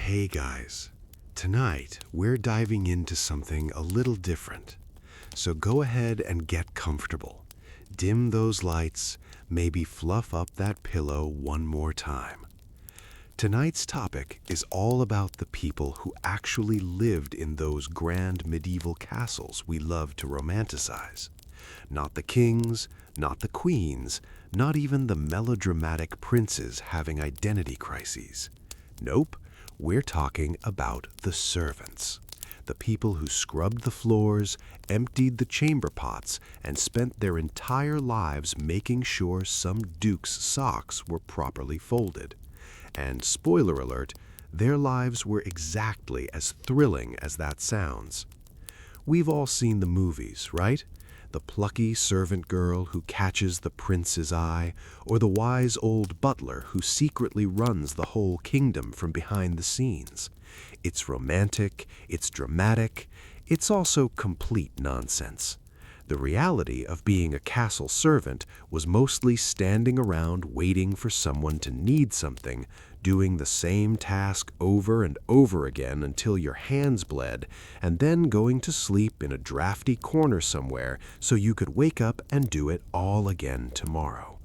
Hey guys, tonight we're diving into something a little different. So go ahead and get comfortable. Dim those lights, maybe fluff up that pillow one more time. Tonight's topic is all about the people who actually lived in those grand medieval castles we love to romanticize. Not the kings, not the queens, not even the melodramatic princes having identity crises. Nope. We're talking about the servants, the people who scrubbed the floors, emptied the chamber pots, and spent their entire lives making sure some duke's socks were properly folded. And spoiler alert, their lives were exactly as thrilling as that sounds. We've all seen the movies, right? The plucky servant girl who catches the prince's eye, or the wise old butler who secretly runs the whole kingdom from behind the scenes. It's romantic, it's dramatic, it's also complete nonsense. The reality of being a castle servant was mostly standing around waiting for someone to need something, doing the same task over and over again until your hands bled, and then going to sleep in a drafty corner somewhere so you could wake up and do it all again tomorrow.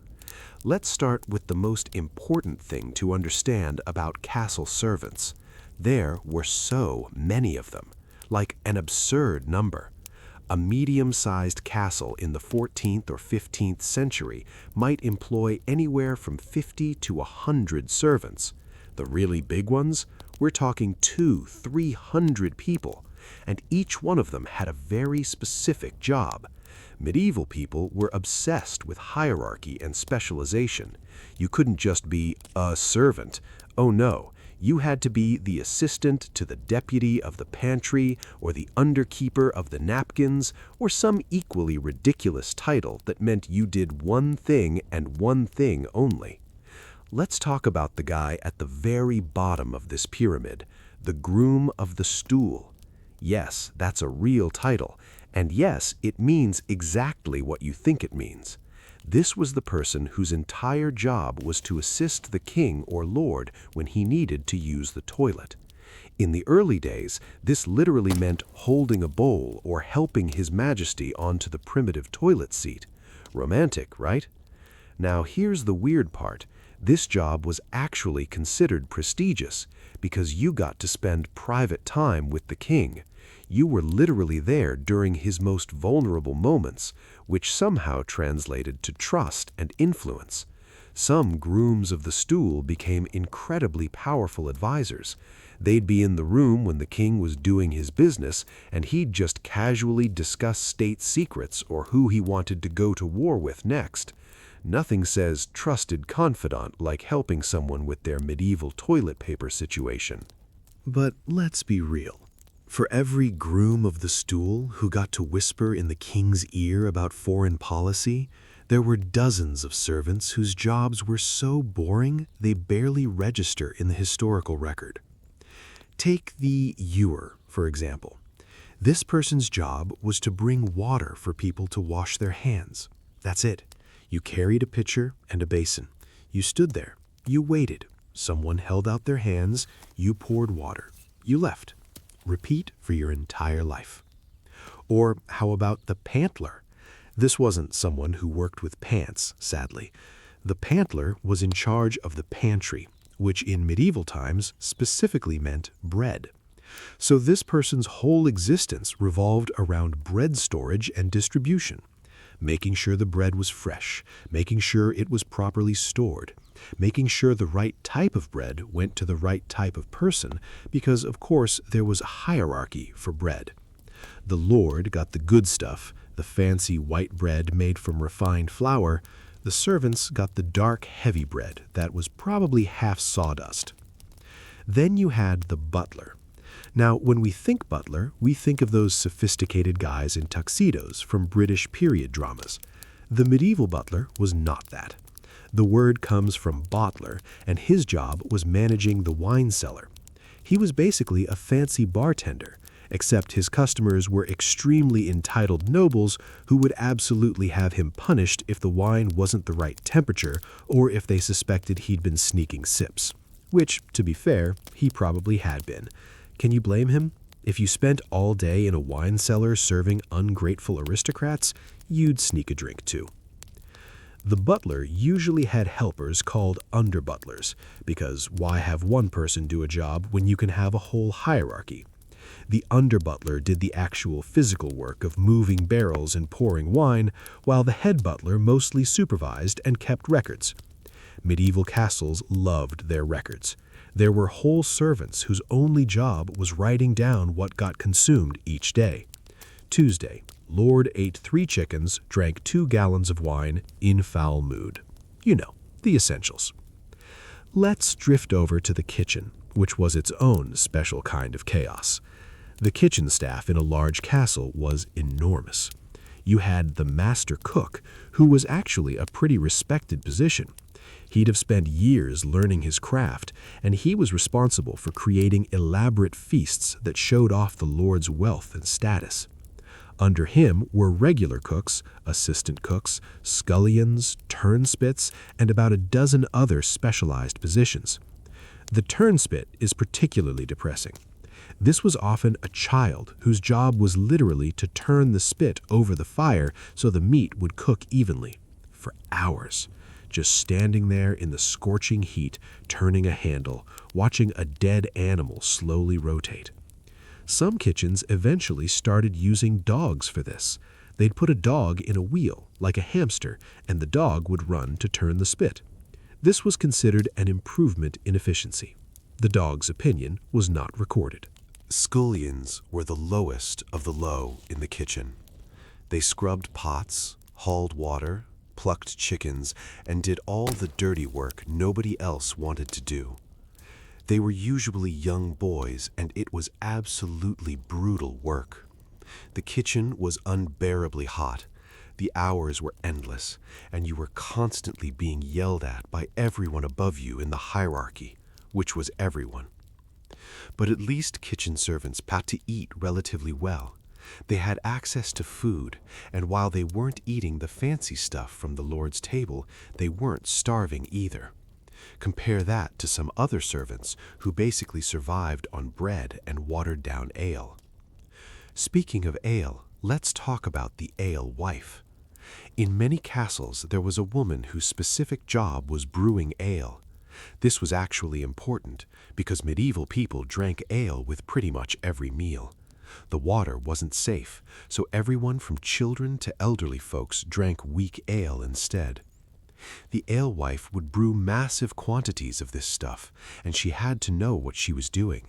Let's start with the most important thing to understand about castle servants. There were so many of them, like an absurd number. A medium-sized castle in the 14th or 15th century might employ anywhere from 50 to 100 servants. The really big ones, we're talking 200-300 people, and each one of them had a very specific job. Medieval people were obsessed with hierarchy and specialization. You couldn't just be a servant. Oh no. You had to be the assistant to the deputy of the pantry, or the underkeeper of the napkins, or some equally ridiculous title that meant you did one thing and one thing only. Let's talk about the guy at the very bottom of this pyramid, the groom of the stool. Yes, that's a real title, and yes, it means exactly what you think it means. This was the person whose entire job was to assist the king or lord when he needed to use the toilet. In the early days, this literally meant holding a bowl or helping His Majesty onto the primitive toilet seat. Romantic, right? Now here's the weird part. This job was actually considered prestigious because you got to spend private time with the king. You were literally there during his most vulnerable moments, which somehow translated to trust and influence. Some grooms of the stool became incredibly powerful advisors. They'd be in the room when the king was doing his business, and he'd just casually discuss state secrets or who he wanted to go to war with next. Nothing says trusted confidant like helping someone with their medieval toilet paper situation. But let's be real. For every groom of the stool who got to whisper in the king's ear about foreign policy, there were dozens of servants whose jobs were so boring they barely register in the historical record. Take the ewer, for example. This person's job was to bring water for people to wash their hands. That's it. You carried a pitcher and a basin. You stood there. You waited. Someone held out their hands. You poured water. You left. Repeat for your entire life. Or how about the pantler? This wasn't someone who worked with pants, sadly. The pantler was in charge of the pantry, which in medieval times specifically meant bread. So this person's whole existence revolved around bread storage and distribution, making sure the bread was fresh, making sure it was properly stored, making sure the right type of bread went to the right type of person, because of course there was a hierarchy for bread. The lord got the good stuff, the fancy white bread made from refined flour. The servants got the dark, heavy bread that was probably half sawdust. Then you had the butler. Now, when we think butler, we think of those sophisticated guys in tuxedos from British period dramas. The medieval butler was not that. The word comes from bottler, and his job was managing the wine cellar. He was basically a fancy bartender, except his customers were extremely entitled nobles who would absolutely have him punished if the wine wasn't the right temperature or if they suspected he'd been sneaking sips. which, to be fair, he probably had been. Can you blame him? If you spent all day in a wine cellar serving ungrateful aristocrats, you'd sneak a drink too. The butler usually had helpers called under-butlers, because why have one person do a job when you can have a whole hierarchy? The under-butler did the actual physical work of moving barrels and pouring wine, while the head butler mostly supervised and kept records. Medieval castles loved their records. There were whole servants whose only job was writing down what got consumed each day. Tuesday, Lord ate 3 chickens, drank 2 gallons of wine, in foul mood. You know, the essentials. Let's drift over to the kitchen, which was its own special kind of chaos. The kitchen staff in a large castle was enormous. You had the master cook, who was actually a pretty respected position. He'd have spent years learning his craft, and he was responsible for creating elaborate feasts that showed off the lord's wealth and status. Under him were regular cooks, assistant cooks, scullions, turnspits, and about a dozen other specialized positions. The turnspit is particularly depressing. This was often a child whose job was literally to turn the spit over the fire so the meat would cook evenly, for hours, just standing there in the scorching heat, turning a handle, watching a dead animal slowly rotate. Some kitchens eventually started using dogs for this. They'd put a dog in a wheel, like a hamster, and the dog would run to turn the spit. This was considered an improvement in efficiency. The dog's opinion was not recorded. Scullions were the lowest of the low in the kitchen. They scrubbed pots, hauled water, plucked chickens, and did all the dirty work nobody else wanted to do. They were usually young boys, and it was absolutely brutal work. The kitchen was unbearably hot. The hours were endless, and you were constantly being yelled at by everyone above you in the hierarchy, which was everyone. But at least kitchen servants got to eat relatively well. They had access to food, and while they weren't eating the fancy stuff from the Lord's table, they weren't starving either. Compare that to some other servants who basically survived on bread and watered-down ale. Speaking of ale, let's talk about the ale wife. In many castles, there was a woman whose specific job was brewing ale. This was actually important because medieval people drank ale with pretty much every meal. The water wasn't safe, so everyone from children to elderly folks drank weak ale instead. The alewife would brew massive quantities of this stuff, and she had to know what she was doing.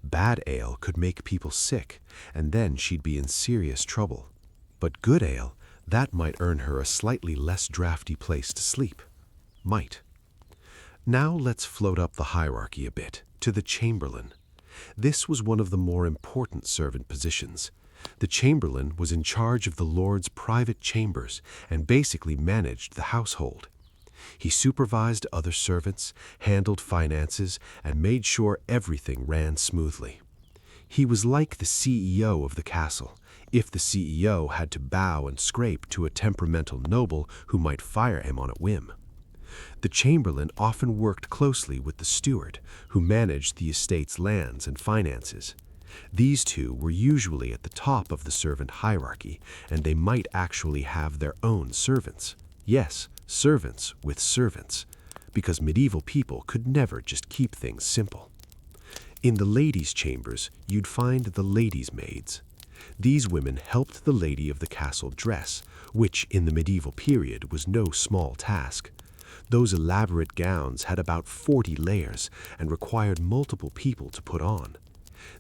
Bad ale could make people sick, and then she'd be in serious trouble. But good ale, that might earn her a slightly less drafty place to sleep. Might. Now let's float up the hierarchy a bit, to the chamberlain. This was one of the more important servant positions. The chamberlain was in charge of the lord's private chambers and basically managed the household. He supervised other servants, handled finances, and made sure everything ran smoothly. He was like the CEO of the castle, if the CEO had to bow and scrape to a temperamental noble who might fire him on a whim. The chamberlain often worked closely with the steward, who managed the estate's lands and finances. These two were usually at the top of the servant hierarchy, and they might actually have their own servants. Yes, servants with servants, because medieval people could never just keep things simple. In the ladies' chambers, you'd find the ladies' maids. These women helped the lady of the castle dress, which in the medieval period was no small task. Those elaborate gowns had about 40 layers and required multiple people to put on.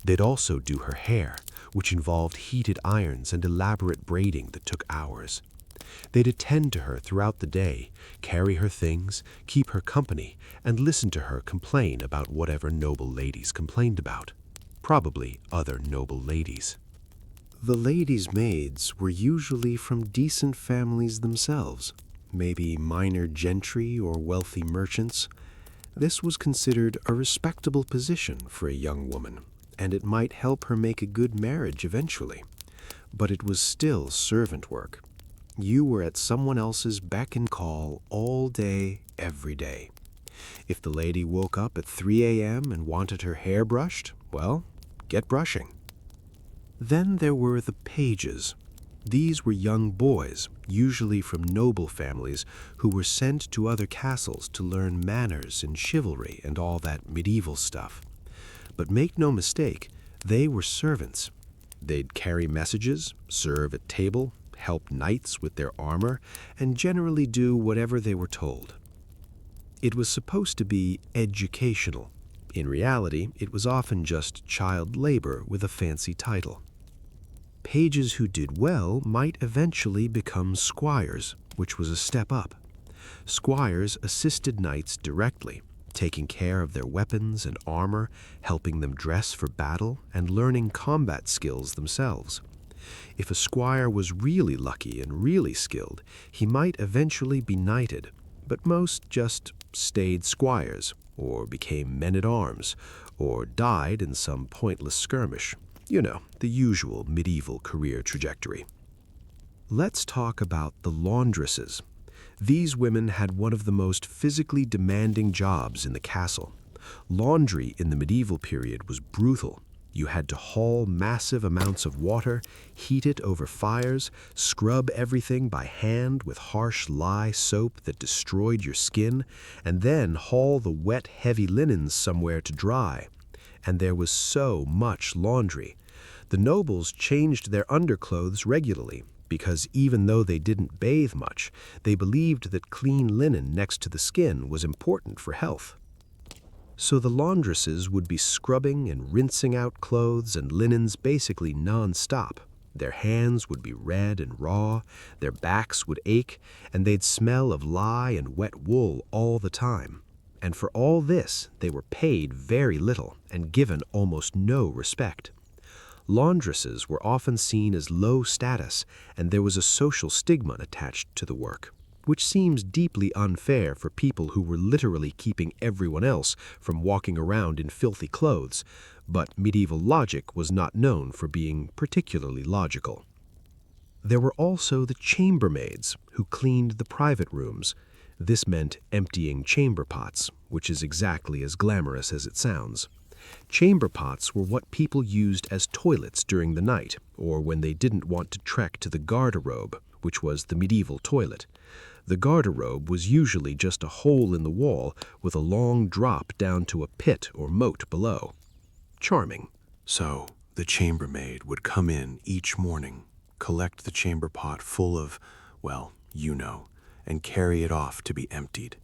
They'd also do her hair, which involved heated irons and elaborate braiding that took hours. They'd attend to her throughout the day, carry her things, keep her company, and listen to her complain about whatever noble ladies complained about. Probably other noble ladies. The ladies' maids were usually from decent families themselves, maybe minor gentry or wealthy merchants. This was considered a respectable position for a young woman, and it might help her make a good marriage eventually. But it was still servant work. You were at someone else's beck and call all day, every day. If the lady woke up at 3 a.m. and wanted her hair brushed, well, get brushing. Then there were the pages. These were young boys, usually from noble families, who were sent to other castles to learn manners and chivalry and all that medieval stuff. But make no mistake, they were servants. They'd carry messages, serve at table, help knights with their armor, and generally do whatever they were told. It was supposed to be educational. In reality, it was often just child labor with a fancy title. Pages who did well might eventually become squires, which was a step up. Squires assisted knights directly, taking care of their weapons and armor, helping them dress for battle, and learning combat skills themselves. If a squire was really lucky and really skilled, he might eventually be knighted, but most just stayed squires, or became men-at-arms, or died in some pointless skirmish. You know, the usual medieval career trajectory. Let's talk about the laundresses. These women had one of the most physically demanding jobs in the castle. Laundry in the medieval period was brutal. You had to haul massive amounts of water, heat it over fires, scrub everything by hand with harsh lye soap that destroyed your skin, and then haul the wet, heavy linens somewhere to dry. And there was so much laundry. The nobles changed their underclothes regularly because even though they didn't bathe much, they believed that clean linen next to the skin was important for health. So the laundresses would be scrubbing and rinsing out clothes and linens basically non-stop. Their hands would be red and raw, their backs would ache, and they'd smell of lye and wet wool all the time. And for all this, they were paid very little and given almost no respect. Laundresses were often seen as low status, and there was a social stigma attached to the work, which seems deeply unfair for people who were literally keeping everyone else from walking around in filthy clothes, but medieval logic was not known for being particularly logical. There were also the chambermaids, who cleaned the private rooms. This meant emptying chamber pots, which is exactly as glamorous as it sounds. Chamber pots were what people used as toilets during the night, or when they didn't want to trek to the garderobe, which was the medieval toilet. The garderobe was usually just a hole in the wall with a long drop down to a pit or moat below. Charming. So the chambermaid would come in each morning, collect the chamber pot full of, well, you know, and carry it off to be emptied.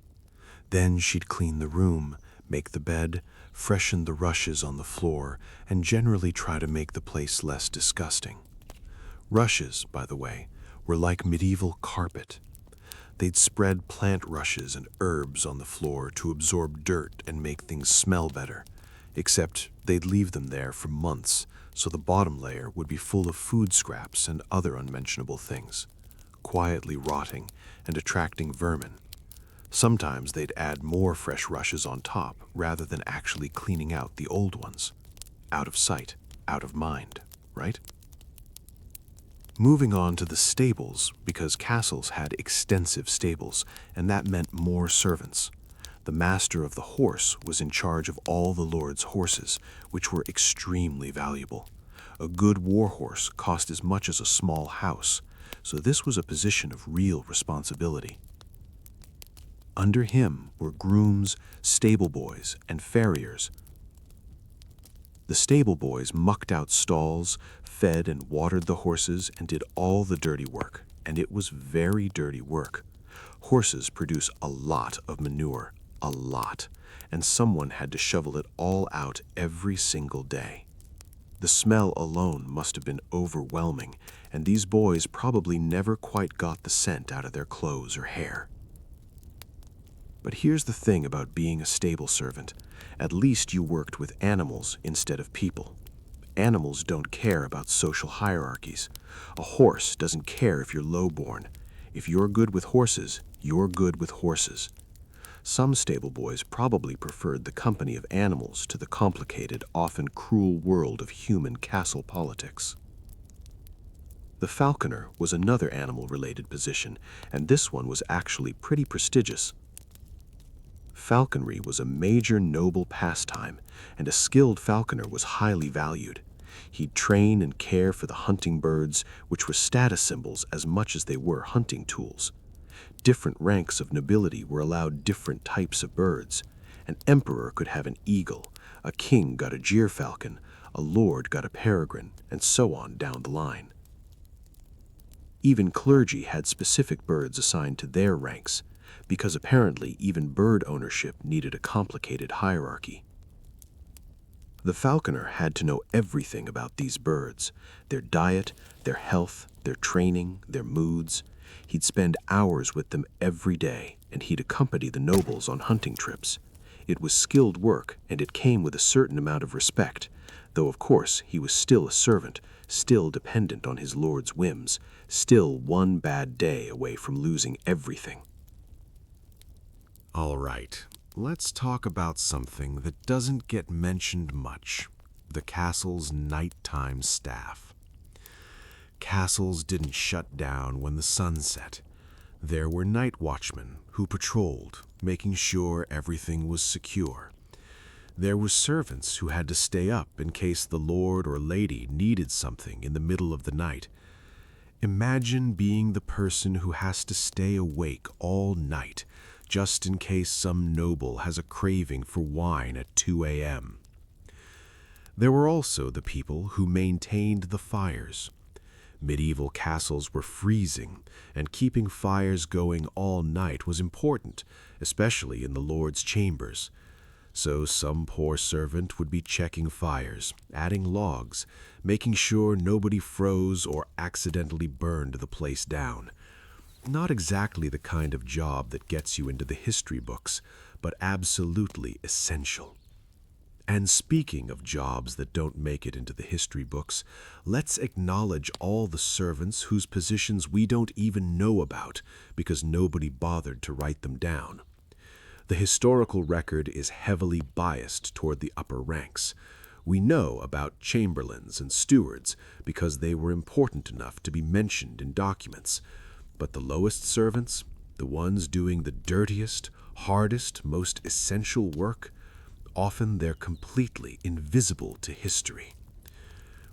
Then she'd clean the room, make the bed, freshen the rushes on the floor, and generally try to make the place less disgusting. Rushes, by the way, were like medieval carpet. They'd spread plant rushes and herbs on the floor to absorb dirt and make things smell better, except they'd leave them there for months, so the bottom layer would be full of food scraps and other unmentionable things, quietly rotting and attracting vermin. Sometimes they'd add more fresh rushes on top rather than actually cleaning out the old ones. Out of sight, out of mind, right? Moving on to the stables, because castles had extensive stables, and that meant more servants. The master of the horse was in charge of all the lord's horses, which were extremely valuable. A good war horse cost as much as a small house, so this was a position of real responsibility. Under him were grooms, stable boys, and farriers. The stable boys mucked out stalls, fed and watered the horses, and did all the dirty work, and it was very dirty work. Horses produce a lot of manure, a lot, and someone had to shovel it all out every single day. The smell alone must have been overwhelming, and these boys probably never quite got the scent out of their clothes or hair. But here's the thing about being a stable servant. At least you worked with animals instead of people. Animals don't care about social hierarchies. A horse doesn't care if you're low-born. If you're good with horses, you're good with horses. Some stable boys probably preferred the company of animals to the complicated, often cruel world of human castle politics. The falconer was another animal-related position, and this one was actually pretty prestigious. Falconry was a major noble pastime, and a skilled falconer was highly valued. He'd train and care for the hunting birds, which were status symbols as much as they were hunting tools. Different ranks of nobility were allowed different types of birds. An emperor could have an eagle, a king got a gyrfalcon, a lord got a peregrine, and so on down the line. Even clergy had specific birds assigned to their ranks, because apparently even bird ownership needed a complicated hierarchy. The falconer had to know everything about these birds, their diet, their health, their training, their moods. He'd spend hours with them every day, and he'd accompany the nobles on hunting trips. It was skilled work, and it came with a certain amount of respect, though of course he was still a servant, still dependent on his lord's whims, still one bad day away from losing everything. All right, let's talk about something that doesn't get mentioned much: the castle's nighttime staff. Castles didn't shut down when the sun set. There were night watchmen who patrolled, making sure everything was secure. There were servants who had to stay up in case the lord or lady needed something in the middle of the night. Imagine being the person who has to stay awake all night just in case some noble has a craving for wine at 2 a.m. There were also the people who maintained the fires. Medieval castles were freezing, and keeping fires going all night was important, especially in the lord's chambers. So some poor servant would be checking fires, adding logs, making sure nobody froze or accidentally burned the place down. Not exactly the kind of job that gets you into the history books, but absolutely essential. And speaking of jobs that don't make it into the history books, let's acknowledge all the servants whose positions we don't even know about because nobody bothered to write them down. The historical record is heavily biased toward the upper ranks. We know about chamberlains and stewards because they were important enough to be mentioned in documents. But the lowest servants, the ones doing the dirtiest, hardest, most essential work, often they're completely invisible to history.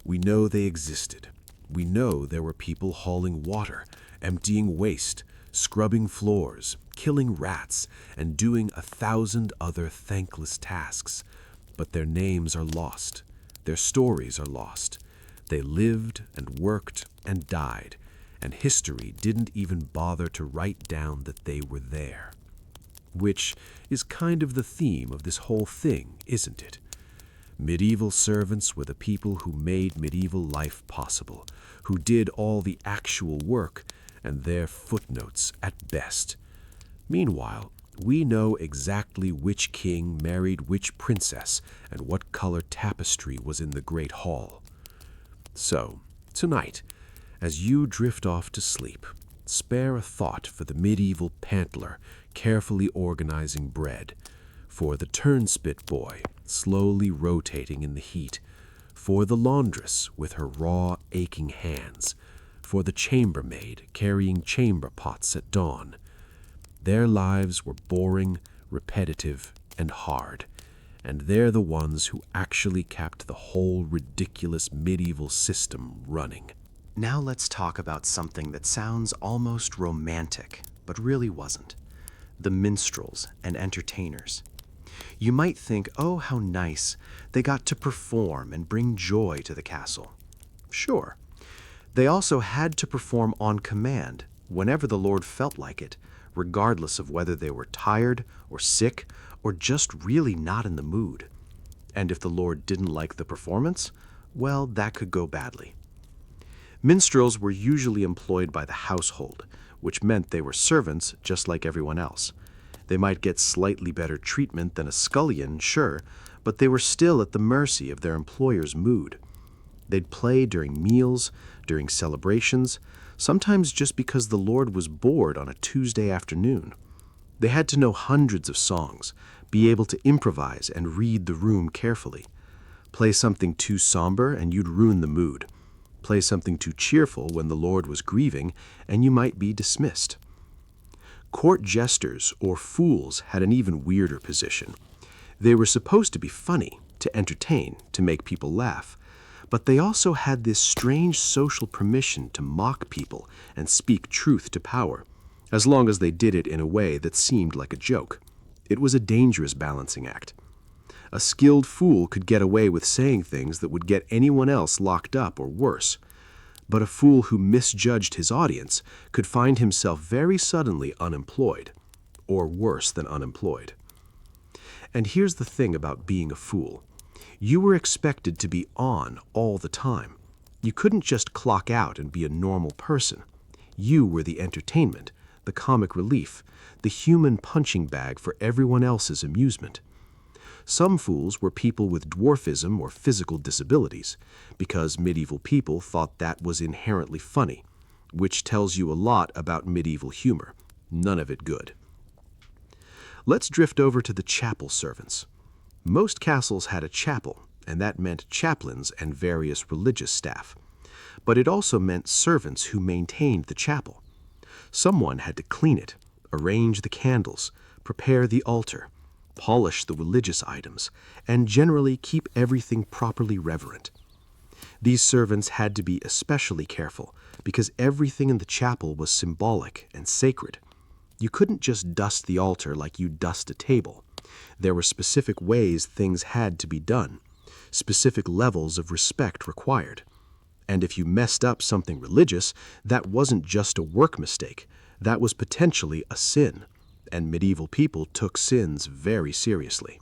We know they existed. We know there were people hauling water, emptying waste, scrubbing floors, killing rats, and doing 1,000 other thankless tasks. But their names are lost. Their stories are lost. They lived and worked and died, and history didn't even bother to write down that they were there. Which is kind of the theme of this whole thing, isn't it? Medieval servants were the people who made medieval life possible, who did all the actual work, and they're footnotes at best. Meanwhile, we know exactly which king married which princess and what color tapestry was in the great hall. So, tonight, as you drift off to sleep, spare a thought for the medieval pantler carefully organizing bread, for the turnspit boy slowly rotating in the heat, for the laundress with her raw, aching hands, for the chambermaid carrying chamber pots at dawn. Their lives were boring, repetitive, and hard, and they're the ones who actually kept the whole ridiculous medieval system running. Now let's talk about something that sounds almost romantic, but really wasn't: the minstrels and entertainers. You might think, oh, how nice, they got to perform and bring joy to the castle. Sure. They also had to perform on command, whenever the Lord felt like it, regardless of whether they were tired or sick or just really not in the mood. And if the Lord didn't like the performance, well, that could go badly. Minstrels were usually employed by the household, which meant they were servants just like everyone else. They might get slightly better treatment than a scullion, sure, but they were still at the mercy of their employer's mood. They'd play during meals, during celebrations, sometimes just because the Lord was bored on a Tuesday afternoon. They had to know hundreds of songs, be able to improvise and read the room carefully. Play something too somber and you'd ruin the mood. Play something too cheerful when the Lord was grieving, and you might be dismissed. Court jesters, or fools, had an even weirder position. They were supposed to be funny, to entertain, to make people laugh. But they also had this strange social permission to mock people and speak truth to power, as long as they did it in a way that seemed like a joke. It was a dangerous balancing act. A skilled fool could get away with saying things that would get anyone else locked up or worse. But a fool who misjudged his audience could find himself very suddenly unemployed, or worse than unemployed. And here's the thing about being a fool. You were expected to be on all the time. You couldn't just clock out and be a normal person. You were the entertainment, the comic relief, the human punching bag for everyone else's amusement. Some fools were people with dwarfism or physical disabilities, because medieval people thought that was inherently funny, which tells you a lot about medieval humor. None of it good. Let's drift over to the chapel servants. Most castles had a chapel, and that meant chaplains and various religious staff. But it also meant servants who maintained the chapel. Someone had to clean it, arrange the candles, prepare the altar, polish the religious items, and generally keep everything properly reverent. These servants had to be especially careful because everything in the chapel was symbolic and sacred. You couldn't just dust the altar like you dust a table. There were specific ways things had to be done, specific levels of respect required. And if you messed up something religious, that wasn't just a work mistake. That was potentially a sin. And medieval people took sins very seriously.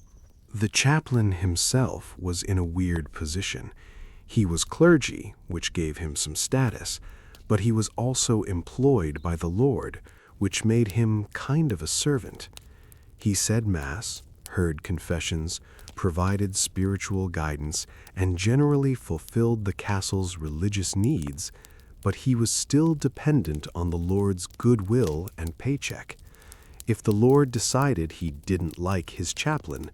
The chaplain himself was in a weird position. He was clergy, which gave him some status, but he was also employed by the Lord, which made him kind of a servant. He said Mass, heard confessions, provided spiritual guidance, and generally fulfilled the castle's religious needs, but he was still dependent on the Lord's goodwill and paycheck. If the Lord decided he didn't like his chaplain,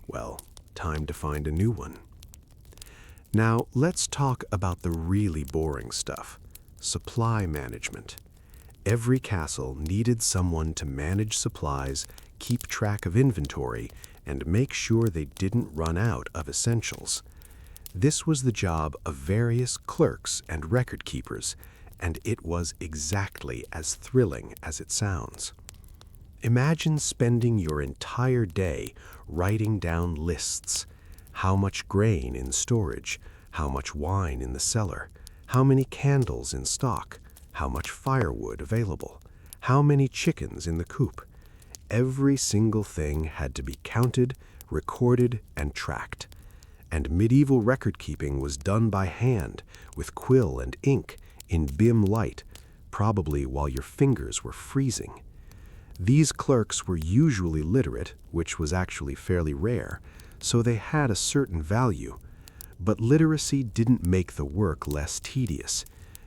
well, time to find a new one. Now, let's talk about the really boring stuff, supply management. Every castle needed someone to manage supplies, keep track of inventory, and make sure they didn't run out of essentials. This was the job of various clerks and record keepers, and it was exactly as thrilling as it sounds. Imagine spending your entire day writing down lists. How much grain in storage, how much wine in the cellar, how many candles in stock, how much firewood available, how many chickens in the coop. Every single thing had to be counted, recorded, and tracked. And medieval record-keeping was done by hand, with quill and ink, in dim light, probably while your fingers were freezing. These clerks were usually literate, which was actually fairly rare, so they had a certain value. But literacy didn't make the work less tedious.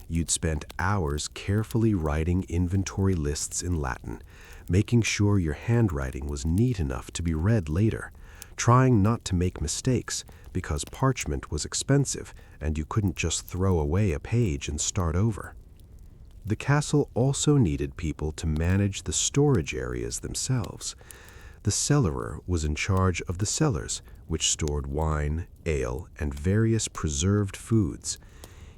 You'd spend hours carefully writing inventory lists in Latin, making sure your handwriting was neat enough to be read later, trying not to make mistakes because parchment was expensive and you couldn't just throw away a page and start over. The castle also needed people to manage the storage areas themselves. The cellarer was in charge of the cellars, which stored wine, ale, and various preserved foods.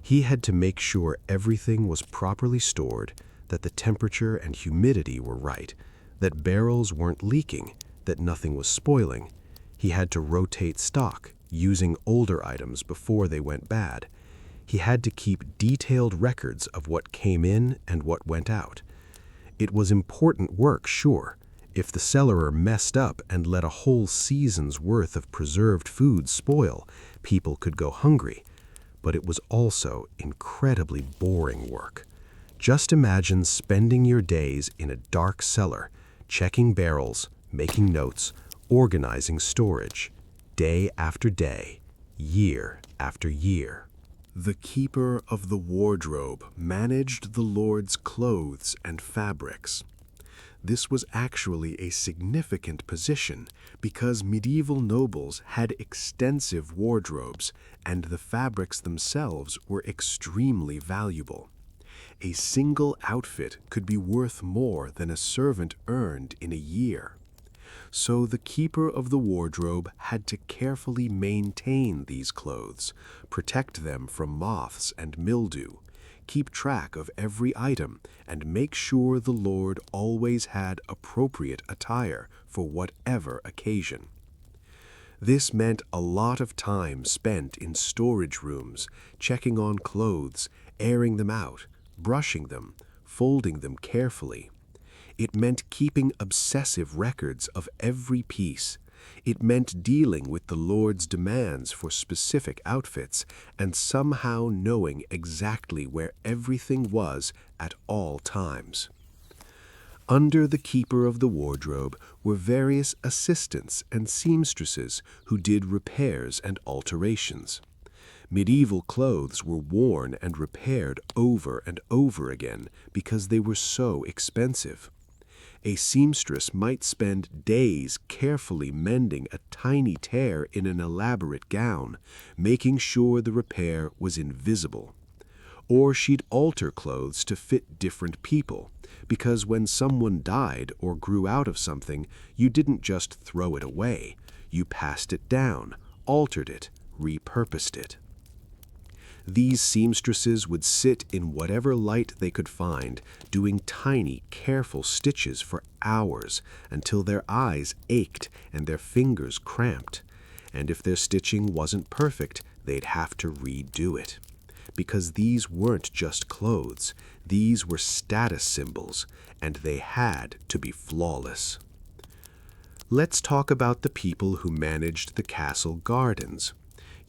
He had to make sure everything was properly stored, that the temperature and humidity were right, that barrels weren't leaking, that nothing was spoiling. He had to rotate stock, using older items before they went bad. He had to keep detailed records of what came in and what went out. It was important work, sure. If the cellarer messed up and let a whole season's worth of preserved food spoil, people could go hungry. But it was also incredibly boring work. Just imagine spending your days in a dark cellar, checking barrels, making notes, organizing storage, day after day, year after year. The keeper of the wardrobe managed the Lord's clothes and fabrics. This was actually a significant position because medieval nobles had extensive wardrobes and the fabrics themselves were extremely valuable. A single outfit could be worth more than a servant earned in a year. So the keeper of the wardrobe had to carefully maintain these clothes, protect them from moths and mildew, keep track of every item, and make sure the Lord always had appropriate attire for whatever occasion. This meant a lot of time spent in storage rooms, checking on clothes, airing them out, brushing them, folding them carefully. It meant keeping obsessive records of every piece. It meant dealing with the Lord's demands for specific outfits and somehow knowing exactly where everything was at all times. Under the keeper of the wardrobe were various assistants and seamstresses who did repairs and alterations. Medieval clothes were worn and repaired over and over again because they were so expensive. A seamstress might spend days carefully mending a tiny tear in an elaborate gown, making sure the repair was invisible. Or she'd alter clothes to fit different people, because when someone died or grew out of something, you didn't just throw it away. You passed it down, altered it, repurposed it. These seamstresses would sit in whatever light they could find, doing tiny, careful stitches for hours until their eyes ached and their fingers cramped. And if their stitching wasn't perfect, they'd have to redo it. Because these weren't just clothes, these were status symbols, and they had to be flawless. Let's talk about the people who managed the castle gardens.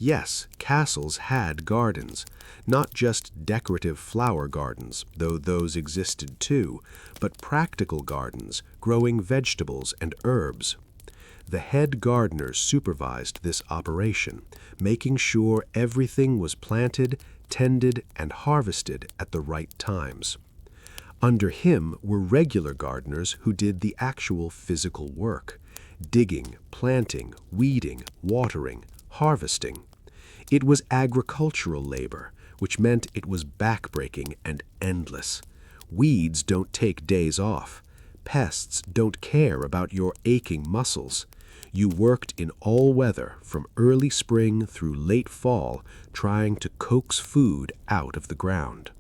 Yes, castles had gardens, not just decorative flower gardens, though those existed too, but practical gardens, growing vegetables and herbs. The head gardener supervised this operation, making sure everything was planted, tended, and harvested at the right times. Under him were regular gardeners who did the actual physical work: digging, planting, weeding, watering, harvesting. It was agricultural labor, which meant it was backbreaking and endless. Weeds don't take days off. Pests don't care about your aching muscles. You worked in all weather, from early spring through late fall, trying to coax food out of the ground.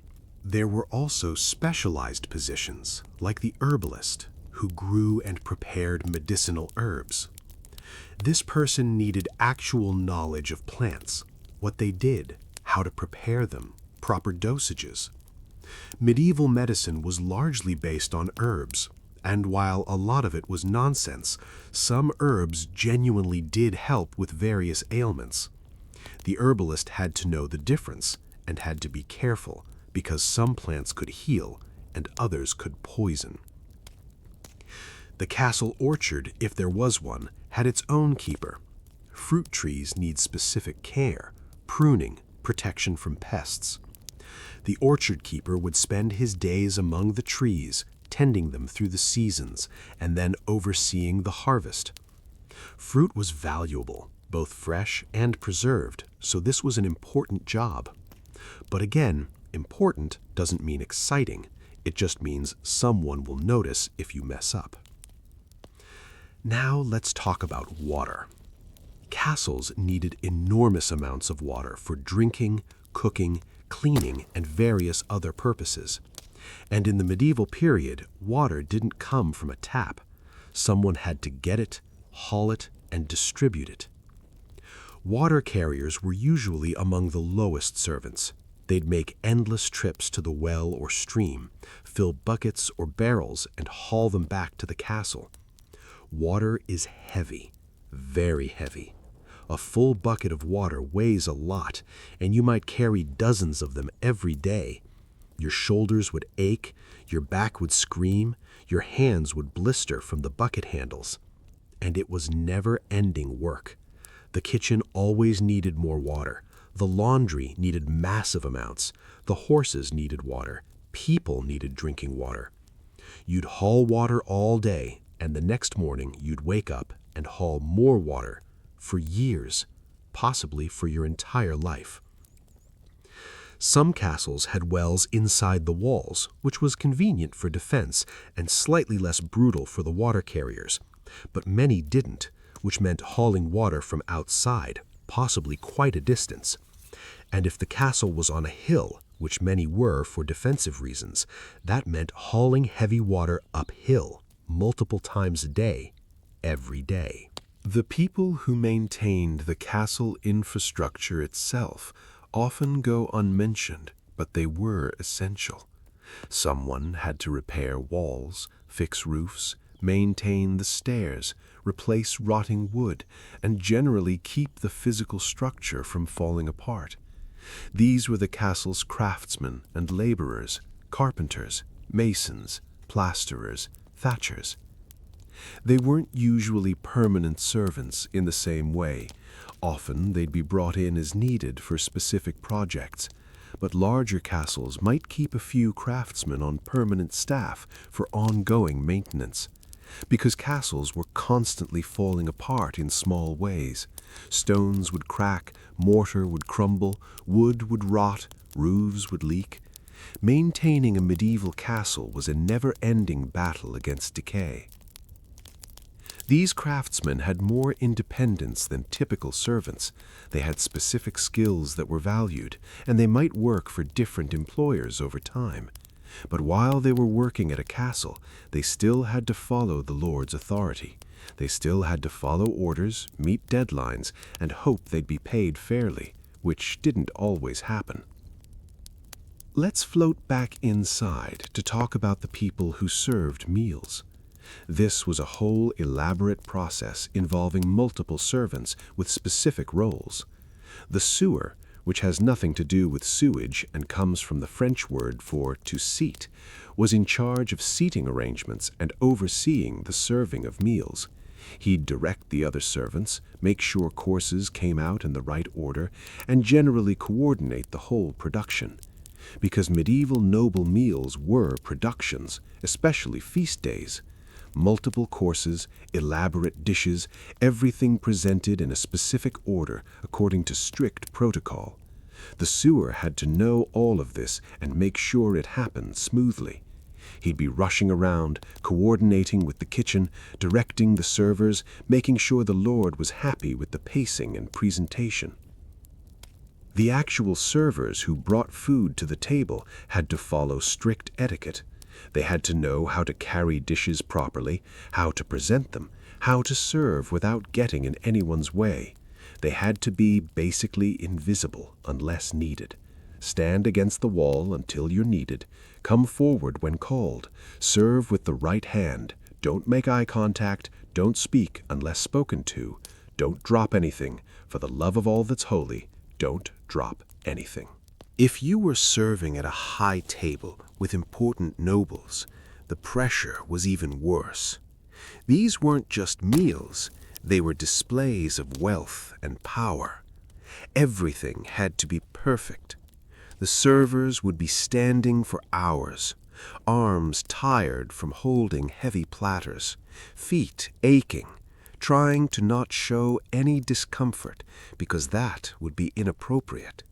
There were also specialized positions, like the herbalist, who grew and prepared medicinal herbs. This person needed actual knowledge of plants, what they did, how to prepare them, proper dosages. Medieval medicine was largely based on herbs, and while a lot of it was nonsense, some herbs genuinely did help with various ailments. The herbalist had to know the difference and had to be careful, because some plants could heal and others could poison. The castle orchard, if there was one, had its own keeper. Fruit trees need specific care, pruning, protection from pests. The orchard keeper would spend his days among the trees, tending them through the seasons, and then overseeing the harvest. Fruit was valuable, both fresh and preserved, so this was an important job. But again, important doesn't mean exciting. It just means someone will notice if you mess up. Now let's talk about water. Castles needed enormous amounts of water for drinking, cooking, cleaning, and various other purposes. And in the medieval period, water didn't come from a tap. Someone had to get it, haul it, and distribute it. Water carriers were usually among the lowest servants. They'd make endless trips to the well or stream, fill buckets or barrels, and haul them back to the castle. Water is heavy, very heavy. A full bucket of water weighs a lot, and you might carry dozens of them every day. Your shoulders would ache, your back would scream, your hands would blister from the bucket handles. And it was never-ending work. The kitchen always needed more water. The laundry needed massive amounts. The horses needed water. People needed drinking water. You'd haul water all day, and the next morning you'd wake up and haul more water for years, possibly for your entire life. Some castles had wells inside the walls, which was convenient for defense and slightly less brutal for the water carriers. But many didn't, which meant hauling water from outside, possibly quite a distance. And if the castle was on a hill, which many were for defensive reasons, that meant hauling heavy water uphill, multiple times a day, every day. The people who maintained the castle infrastructure itself often go unmentioned, but they were essential. Someone had to repair walls, fix roofs, maintain the stairs, replace rotting wood, and generally keep the physical structure from falling apart. These were the castle's craftsmen and laborers, carpenters, masons, plasterers, thatchers. They weren't usually permanent servants in the same way. Often they'd be brought in as needed for specific projects, but larger castles might keep a few craftsmen on permanent staff for ongoing maintenance. Because castles were constantly falling apart in small ways. Stones would crack, mortar would crumble, wood would rot, roofs would leak. Maintaining a medieval castle was a never-ending battle against decay. These craftsmen had more independence than typical servants. They had specific skills that were valued, and they might work for different employers over time. But while they were working at a castle, they still had to follow the Lord's authority. They still had to follow orders, meet deadlines, and hope they'd be paid fairly, which didn't always happen. Let's float back inside to talk about the people who served meals. This was a whole elaborate process involving multiple servants with specific roles. The sewer, which has nothing to do with sewage and comes from the French word for to seat, was in charge of seating arrangements and overseeing the serving of meals. He'd direct the other servants, make sure courses came out in the right order, and generally coordinate the whole production. Because medieval noble meals were productions, especially feast days. Multiple courses, elaborate dishes, everything presented in a specific order according to strict protocol. The sewer had to know all of this and make sure it happened smoothly. He'd be rushing around, coordinating with the kitchen, directing the servers, making sure the Lord was happy with the pacing and presentation. The actual servers who brought food to the table had to follow strict etiquette. They had to know how to carry dishes properly, how to present them, how to serve without getting in anyone's way. They had to be basically invisible unless needed. Stand against the wall until you're needed. Come forward when called. Serve with the right hand. Don't make eye contact. Don't speak unless spoken to. Don't drop anything. For the love of all that's holy, don't drop anything. If you were serving at a high table with important nobles, the pressure was even worse. These weren't just meals, they were displays of wealth and power. Everything had to be perfect. The servers would be standing for hours, arms tired from holding heavy platters, feet aching, trying to not show any discomfort because that would be inappropriate.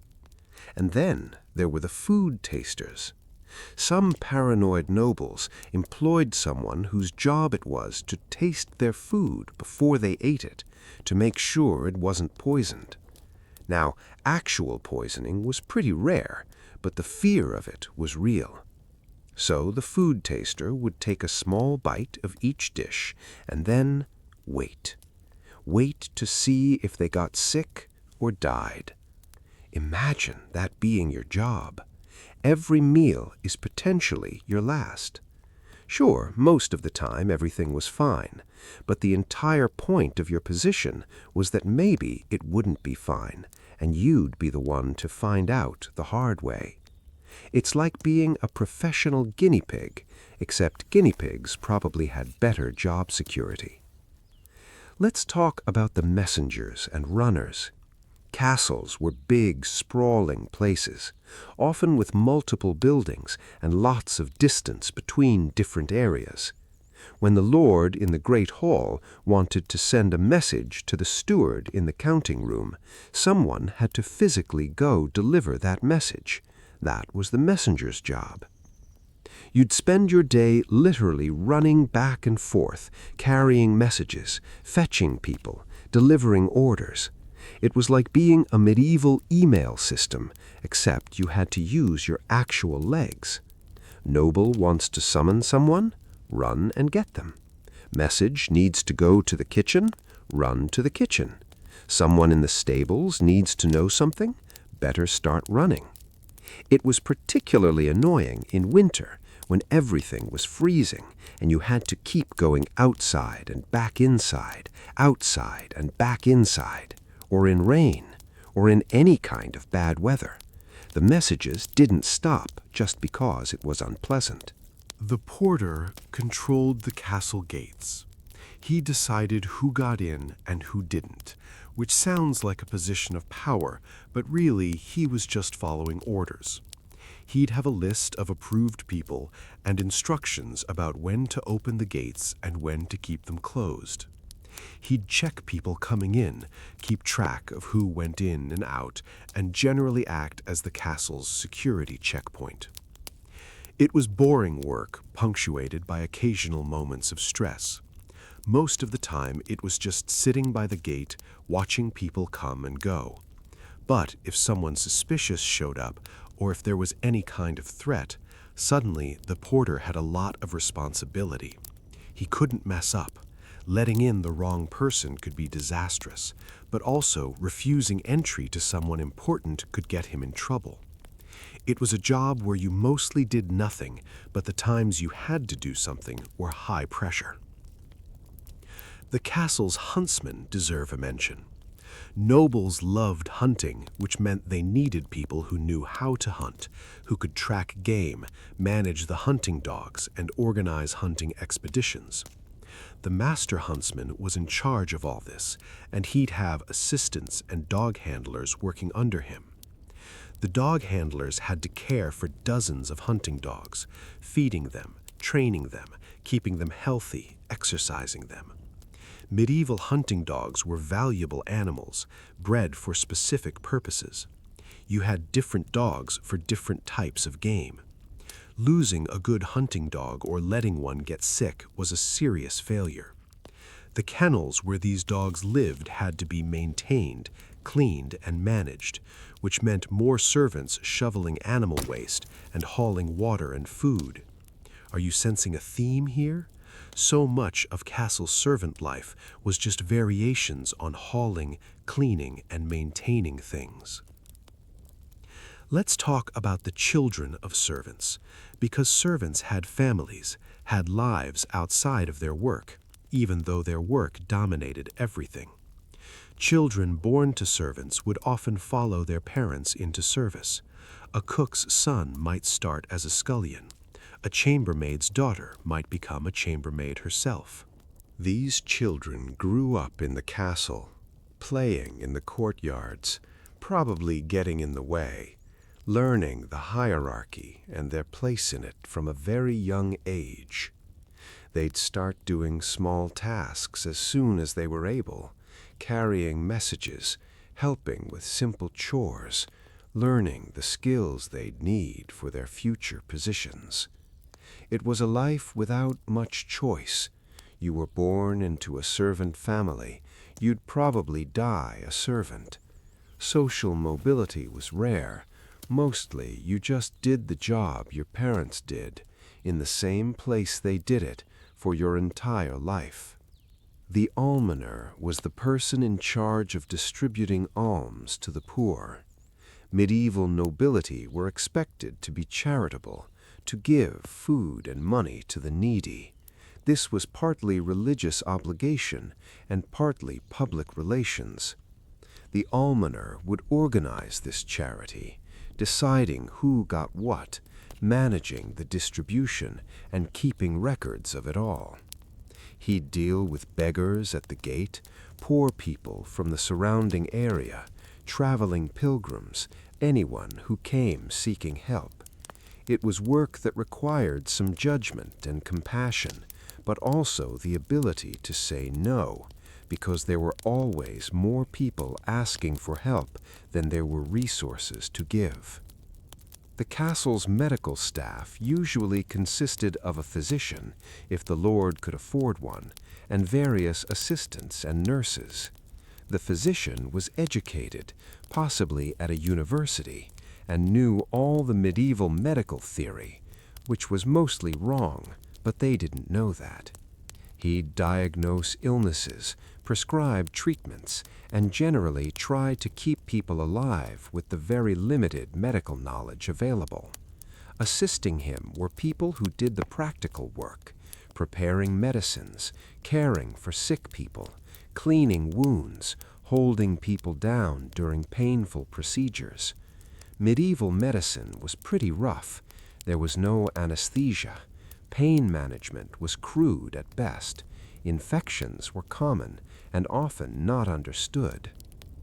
And then there were the food tasters. Some paranoid nobles employed someone whose job it was to taste their food before they ate it, to make sure it wasn't poisoned. Now, actual poisoning was pretty rare, but the fear of it was real. So the food taster would take a small bite of each dish and then wait. Wait to see if they got sick or died. Imagine that being your job. Every meal is potentially your last. Sure, most of the time everything was fine, but the entire point of your position was that maybe it wouldn't be fine, and you'd be the one to find out the hard way. It's like being a professional guinea pig, except guinea pigs probably had better job security. Let's talk about the messengers and runners. Castles were big, sprawling places, often with multiple buildings and lots of distance between different areas. When the lord in the great hall wanted to send a message to the steward in the counting room, someone had to physically go deliver that message, That was the messenger's job. You'd spend your day literally running back and forth, carrying messages, fetching people, delivering orders. It was like being a medieval email system, except you had to use your actual legs. Noble wants to summon someone? Run and get them. Message needs to go to the kitchen? Run to the kitchen. Someone in the stables needs to know something? Better start running. It was particularly annoying in winter when everything was freezing and you had to keep going outside and back inside, outside and back inside, or in rain, or in any kind of bad weather. The messages didn't stop just because it was unpleasant. The porter controlled the castle gates. He decided who got in and who didn't, which sounds like a position of power, but really he was just following orders. He'd have a list of approved people and instructions about when to open the gates and when to keep them closed. He'd check people coming in, keep track of who went in and out, and generally act as the castle's security checkpoint. It was boring work, punctuated by occasional moments of stress. Most of the time, it was just sitting by the gate, watching people come and go. But if someone suspicious showed up, or if there was any kind of threat, suddenly the porter had a lot of responsibility. He couldn't mess up. Letting in the wrong person could be disastrous, but also refusing entry to someone important could get him in trouble. It was a job where you mostly did nothing, but the times you had to do something were high pressure. The castle's huntsmen deserve a mention. Nobles loved hunting, which meant they needed people who knew how to hunt, who could track game, manage the hunting dogs, and organize hunting expeditions. The master huntsman was in charge of all this, and he'd have assistants and dog handlers working under him. The dog handlers had to care for dozens of hunting dogs, feeding them, training them, keeping them healthy, exercising them. Medieval hunting dogs were valuable animals, bred for specific purposes. You had different dogs for different types of game. Losing a good hunting dog or letting one get sick was a serious failure. The kennels where these dogs lived had to be maintained, cleaned, and managed, which meant more servants shoveling animal waste and hauling water and food. Are you sensing a theme here? So much of castle servant life was just variations on hauling, cleaning, and maintaining things. Let's talk about the children of servants, because servants had families, had lives outside of their work, even though their work dominated everything. Children born to servants would often follow their parents into service. A cook's son might start as a scullion. A chambermaid's daughter might become a chambermaid herself. These children grew up in the castle, playing in the courtyards, probably getting in the way, learning the hierarchy and their place in it from a very young age. They'd start doing small tasks as soon as they were able, carrying messages, helping with simple chores, learning the skills they'd need for their future positions. It was a life without much choice. You were born into a servant family. You'd probably die a servant. Social mobility was rare. Mostly, you just did the job your parents did, in the same place they did it, for your entire life. The almoner was the person in charge of distributing alms to the poor. Medieval nobility were expected to be charitable, to give food and money to the needy. This was partly religious obligation and partly public relations. The almoner would organize this charity, deciding who got what, managing the distribution, and keeping records of it all. He'd deal with beggars at the gate, poor people from the surrounding area, traveling pilgrims, anyone who came seeking help. It was work that required some judgment and compassion, but also the ability to say no, because there were always more people asking for help than there were resources to give. The castle's medical staff usually consisted of a physician, if the lord could afford one, and various assistants and nurses. The physician was educated, possibly at a university, and knew all the medieval medical theory, which was mostly wrong, but they didn't know that. He'd diagnose illnesses, prescribe treatments, and generally try to keep people alive with the very limited medical knowledge available. Assisting him were people who did the practical work, preparing medicines, caring for sick people, cleaning wounds, holding people down during painful procedures. Medieval medicine was pretty rough. There was no anesthesia. Pain management was crude at best. Infections were common and often not understood.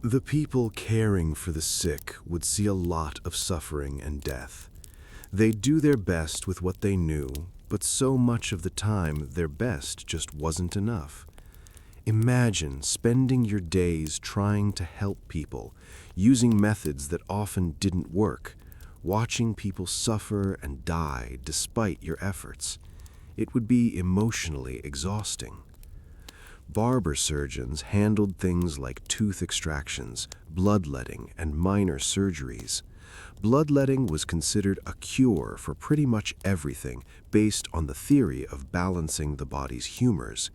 The people caring for the sick would see a lot of suffering and death. They'd do their best with what they knew, but so much of the time their best just wasn't enough. Imagine spending your days trying to help people, using methods that often didn't work, watching people suffer and die despite your efforts. It would be emotionally exhausting. Barber surgeons handled things like tooth extractions, bloodletting, and minor surgeries. Bloodletting was considered a cure for pretty much everything based on the theory of balancing the body's humors.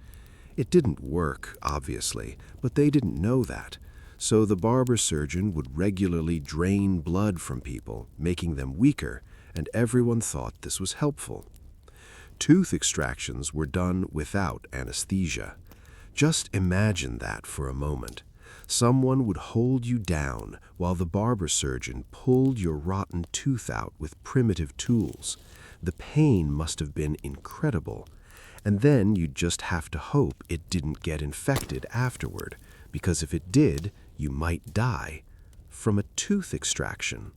It didn't work, obviously, but they didn't know that. So the barber surgeon would regularly drain blood from people, making them weaker, and everyone thought this was helpful. Tooth extractions were done without anesthesia. Just imagine that for a moment. Someone would hold you down while the barber surgeon pulled your rotten tooth out with primitive tools. The pain must have been incredible. And then you'd just have to hope it didn't get infected afterward, because if it did, you might die from a tooth extraction.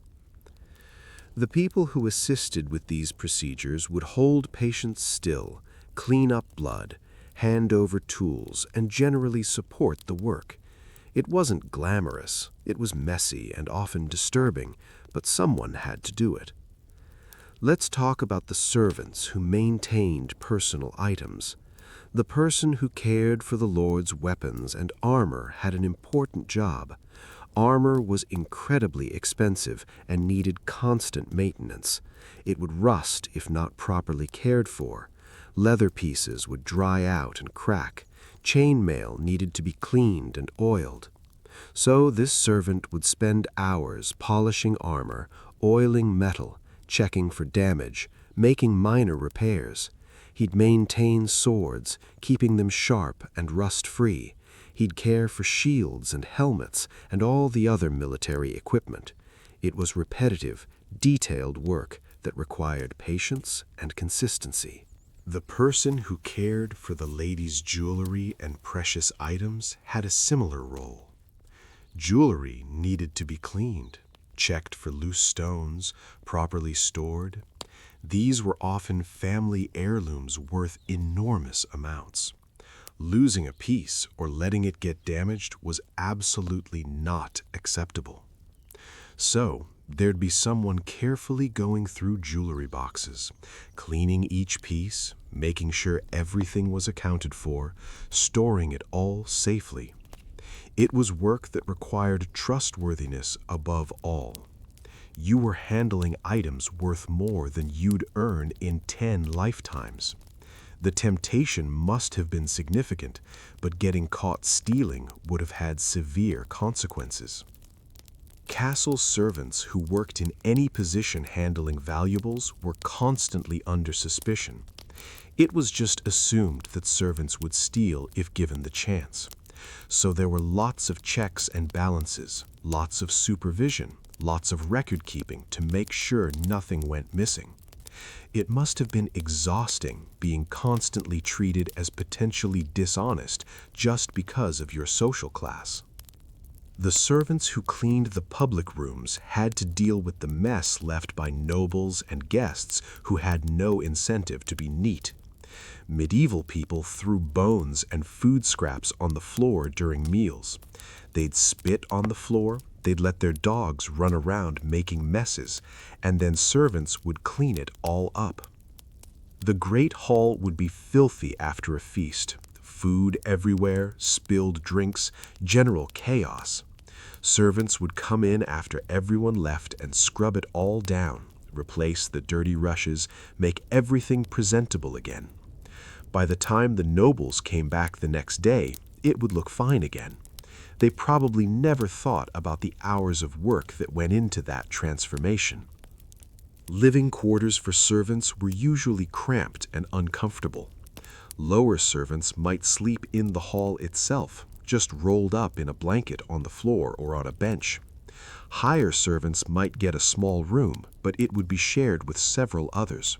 The people who assisted with these procedures would hold patients still, clean up blood, hand over tools, and generally support the work. It wasn't glamorous, it was messy and often disturbing, but someone had to do it. Let's talk about the servants who maintained personal items. The person who cared for the Lord's weapons and armor had an important job. Armor was incredibly expensive and needed constant maintenance. It would rust if not properly cared for. Leather pieces would dry out and crack. Chainmail needed to be cleaned and oiled. So this servant would spend hours polishing armor, oiling metal, checking for damage, making minor repairs. He'd maintain swords, keeping them sharp and rust-free. He'd care for shields and helmets and all the other military equipment. It was repetitive, detailed work that required patience and consistency. The person who cared for the lady's jewelry and precious items had a similar role. Jewelry needed to be cleaned, checked for loose stones, properly stored. These were often family heirlooms worth enormous amounts. Losing a piece or letting it get damaged was absolutely not acceptable. So, there'd be someone carefully going through jewelry boxes, cleaning each piece, making sure everything was accounted for, storing it all safely. It was work that required trustworthiness above all. You were handling items worth more than you'd earn in 10 lifetimes. The temptation must have been significant, but getting caught stealing would have had severe consequences. Castle servants who worked in any position handling valuables were constantly under suspicion. It was just assumed that servants would steal if given the chance. So there were lots of checks and balances, lots of supervision, lots of record keeping to make sure nothing went missing. It must have been exhausting being constantly treated as potentially dishonest just because of your social class. The servants who cleaned the public rooms had to deal with the mess left by nobles and guests who had no incentive to be neat. Medieval people threw bones and food scraps on the floor during meals. They'd spit on the floor, They'd let their dogs run around making messes, and then servants would clean it all up. The great hall would be filthy after a feast. Food everywhere, spilled drinks, general chaos. Servants would come in after everyone left and scrub it all down, replace the dirty rushes, make everything presentable again. By the time the nobles came back the next day, it would look fine again. They probably never thought about the hours of work that went into that transformation. Living quarters for servants were usually cramped and uncomfortable. Lower servants might sleep in the hall itself, just rolled up in a blanket on the floor or on a bench. Higher servants might get a small room, but it would be shared with several others.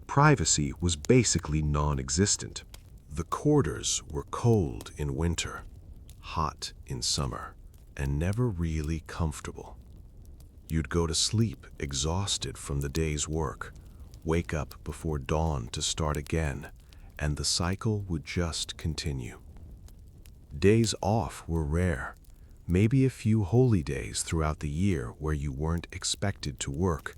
Privacy was basically non-existent. The quarters were cold in winter, hot in summer, and never really comfortable. You'd go to sleep exhausted from the day's work, wake up before dawn to start again, and the cycle would just continue. Days off were rare, maybe a few holy days throughout the year where you weren't expected to work,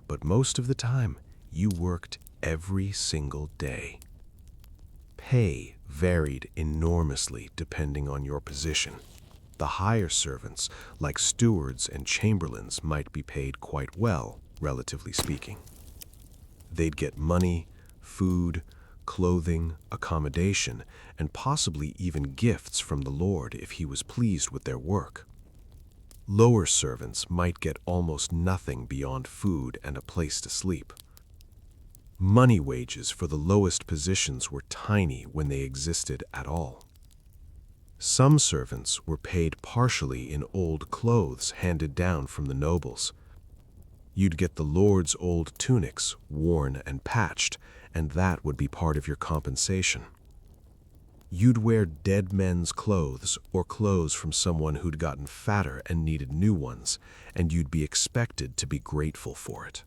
but most of the time you worked every single day. Pay varied enormously depending on your position. The higher servants, like stewards and chamberlains, might be paid quite well, relatively speaking. They'd get money, food, clothing, accommodation, and possibly even gifts from the Lord if he was pleased with their work. Lower servants might get almost nothing beyond food and a place to sleep. Money wages for the lowest positions were tiny when they existed at all. Some servants were paid partially in old clothes handed down from the nobles. You'd get the Lord's old tunics, worn and patched, and that would be part of your compensation. You'd wear dead men's clothes or clothes from someone who'd gotten fatter and needed new ones, and you'd be expected to be grateful for it.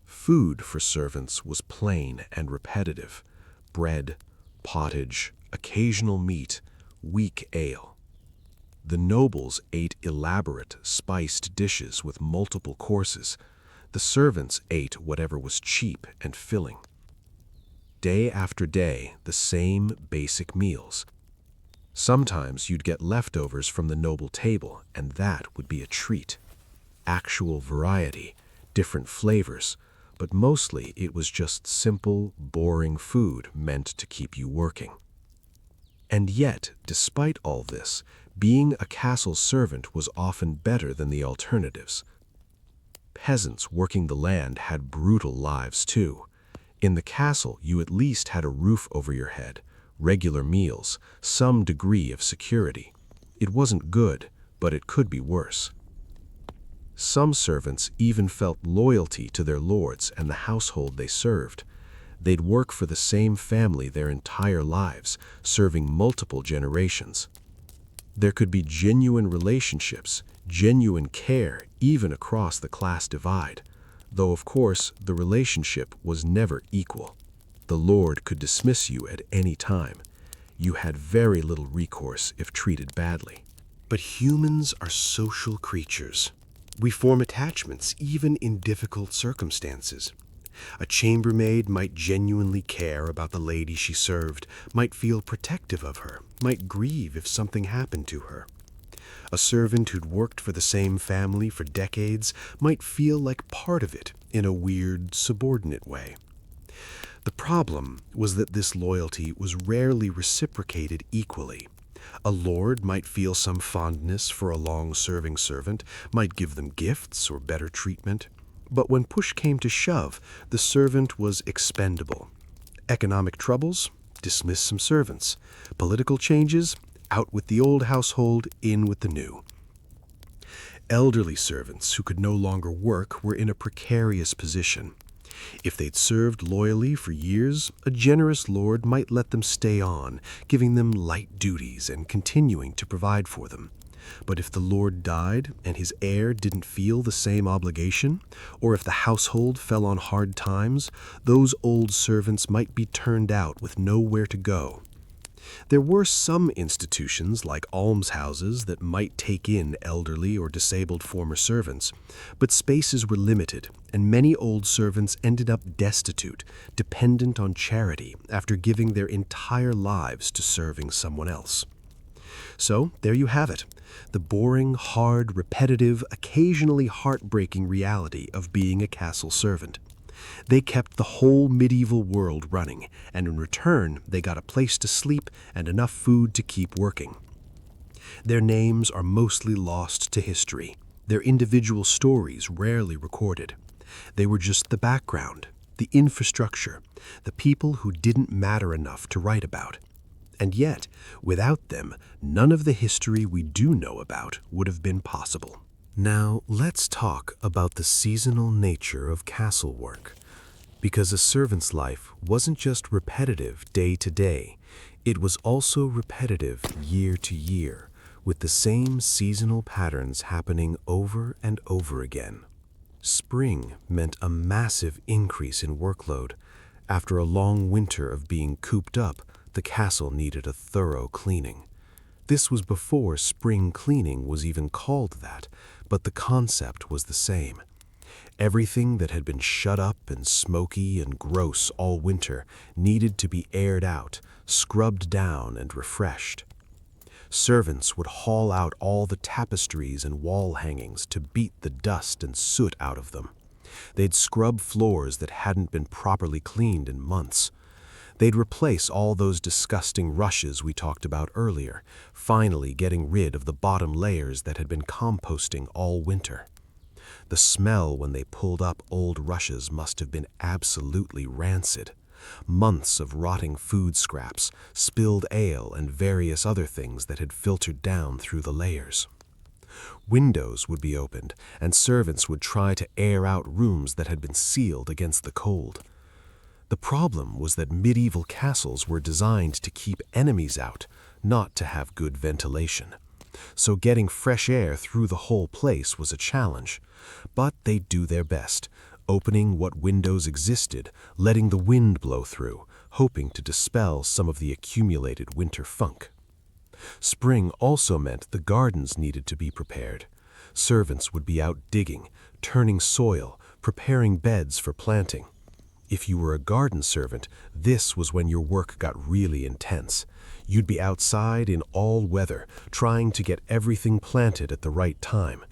Food for servants was plain and repetitive: bread, pottage, occasional meat, weak ale. The nobles ate elaborate, spiced dishes with multiple courses. The servants ate whatever was cheap and filling. Day after day, the same basic meals. Sometimes you'd get leftovers from the noble table, and that would be a treat. Actual variety, different flavors, but mostly it was just simple, boring food meant to keep you working. And yet, despite all this, being a castle servant was often better than the alternatives. Peasants working the land had brutal lives too. In the castle, you at least had a roof over your head, regular meals, some degree of security. It wasn't good, but it could be worse. Some servants even felt loyalty to their lords and the household they served. They'd work for the same family their entire lives, serving multiple generations. There could be genuine relationships, genuine care, even across the class divide, though of course the relationship was never equal. The Lord could dismiss you at any time. You had very little recourse if treated badly. But humans are social creatures. We form attachments even in difficult circumstances. A chambermaid might genuinely care about the lady she served, might feel protective of her, might grieve if something happened to her. A servant who'd worked for the same family for decades might feel like part of it in a weird, subordinate way. The problem was that this loyalty was rarely reciprocated equally. A lord might feel some fondness for a long-serving servant, might give them gifts or better treatment. But when push came to shove, the servant was expendable. Economic troubles? Dismiss some servants. Political changes? Out with the old household, in with the new. Elderly servants who could no longer work were in a precarious position. If they'd served loyally for years, a generous lord might let them stay on, giving them light duties and continuing to provide for them. But if the lord died and his heir didn't feel the same obligation, or if the household fell on hard times, those old servants might be turned out with nowhere to go. There were some institutions, like almshouses, that might take in elderly or disabled former servants, but spaces were limited, and many old servants ended up destitute, dependent on charity after giving their entire lives to serving someone else. So, there you have it, the boring, hard, repetitive, occasionally heartbreaking reality of being a castle servant. They kept the whole medieval world running, and in return, they got a place to sleep and enough food to keep working. Their names are mostly lost to history, their individual stories rarely recorded. They were just the background, the infrastructure, the people who didn't matter enough to write about. And yet, without them, none of the history we do know about would have been possible. Now, let's talk about the seasonal nature of castle work. Because a servant's life wasn't just repetitive day to day, it was also repetitive year to year, with the same seasonal patterns happening over and over again. Spring meant a massive increase in workload. After a long winter of being cooped up, the castle needed a thorough cleaning. This was before spring cleaning was even called that, but the concept was the same. Everything that had been shut up and smoky and gross all winter needed to be aired out, scrubbed down, and refreshed. Servants would haul out all the tapestries and wall hangings to beat the dust and soot out of them. They'd scrub floors that hadn't been properly cleaned in months. They'd replace all those disgusting rushes we talked about earlier, finally getting rid of the bottom layers that had been composting all winter. The smell when they pulled up old rushes must have been absolutely rancid. Months of rotting food scraps, spilled ale, and various other things that had filtered down through the layers. Windows would be opened, and servants would try to air out rooms that had been sealed against the cold. The problem was that medieval castles were designed to keep enemies out, not to have good ventilation. So getting fresh air through the whole place was a challenge. But they'd do their best, opening what windows existed, letting the wind blow through, hoping to dispel some of the accumulated winter funk. Spring also meant the gardens needed to be prepared. Servants would be out digging, turning soil, preparing beds for planting. If you were a garden servant, this was when your work got really intense. You'd be outside in all weather, trying to get everything planted at the right time.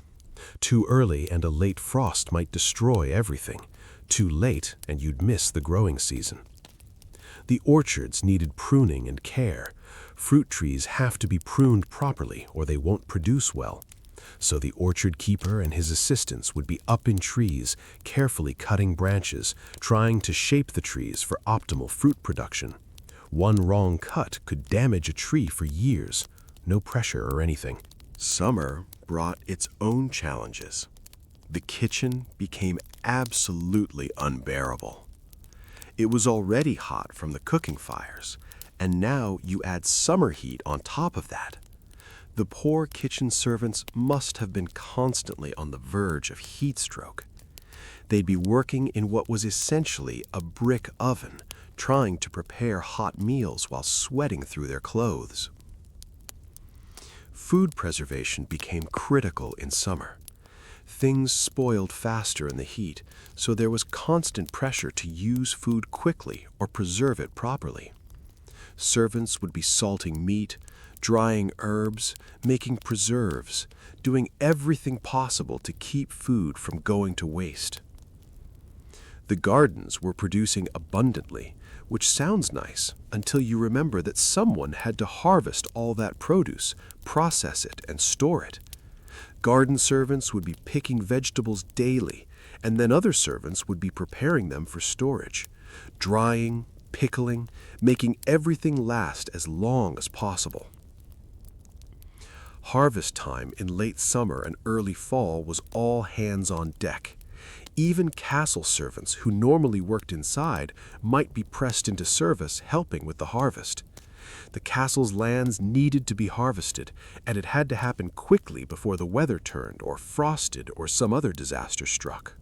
Too early and a late frost might destroy everything. Too late and you'd miss the growing season. The orchards needed pruning and care. Fruit trees have to be pruned properly or they won't produce well. So the orchard keeper and his assistants would be up in trees, carefully cutting branches, trying to shape the trees for optimal fruit production. One wrong cut could damage a tree for years. No pressure or anything. Summer brought its own challenges. The kitchen became absolutely unbearable. It was already hot from the cooking fires, and now you add summer heat on top of that. The poor kitchen servants must have been constantly on the verge of heat stroke. They'd be working in what was essentially a brick oven, trying to prepare hot meals while sweating through their clothes. Food preservation became critical in summer. Things spoiled faster in the heat, so there was constant pressure to use food quickly or preserve it properly. Servants would be salting meat, drying herbs, making preserves, doing everything possible to keep food from going to waste. The gardens were producing abundantly, which sounds nice until you remember that someone had to harvest all that produce, process it, and store it. Garden servants would be picking vegetables daily, and then other servants would be preparing them for storage, drying, pickling, making everything last as long as possible. Harvest time in late summer and early fall was all hands on deck. Even castle servants who normally worked inside might be pressed into service helping with the harvest. The castle's lands needed to be harvested, and it had to happen quickly before the weather turned or frosted or some other disaster struck.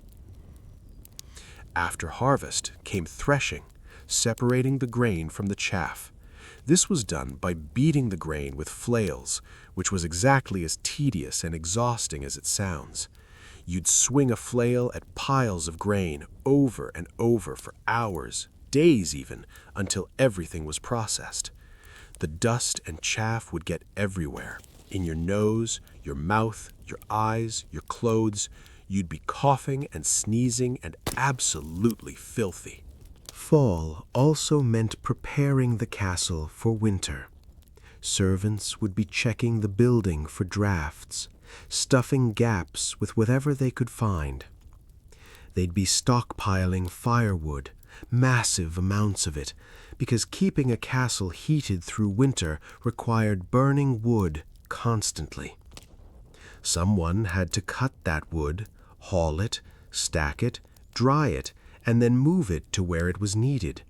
After harvest came threshing, separating the grain from the chaff. This was done by beating the grain with flails, which was exactly as tedious and exhausting as it sounds. You'd swing a flail at piles of grain over and over for hours, days even, until everything was processed. The dust and chaff would get everywhere, in your nose, your mouth, your eyes, your clothes. You'd be coughing and sneezing and absolutely filthy. Fall also meant preparing the castle for winter. Servants would be checking the building for drafts, stuffing gaps with whatever they could find. They'd be stockpiling firewood, massive amounts of it, because keeping a castle heated through winter required burning wood constantly. Someone had to cut that wood, haul it, stack it, dry it, and then move it to where it was needed.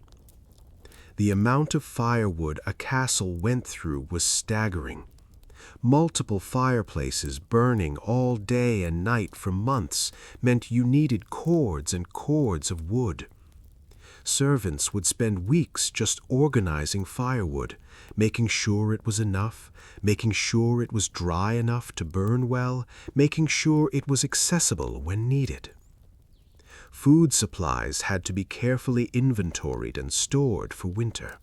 The amount of firewood a castle went through was staggering. Multiple fireplaces burning all day and night for months meant you needed cords and cords of wood. Servants would spend weeks just organizing firewood, making sure it was enough, making sure it was dry enough to burn well, making sure it was accessible when needed. Food supplies had to be carefully inventoried and stored for winter.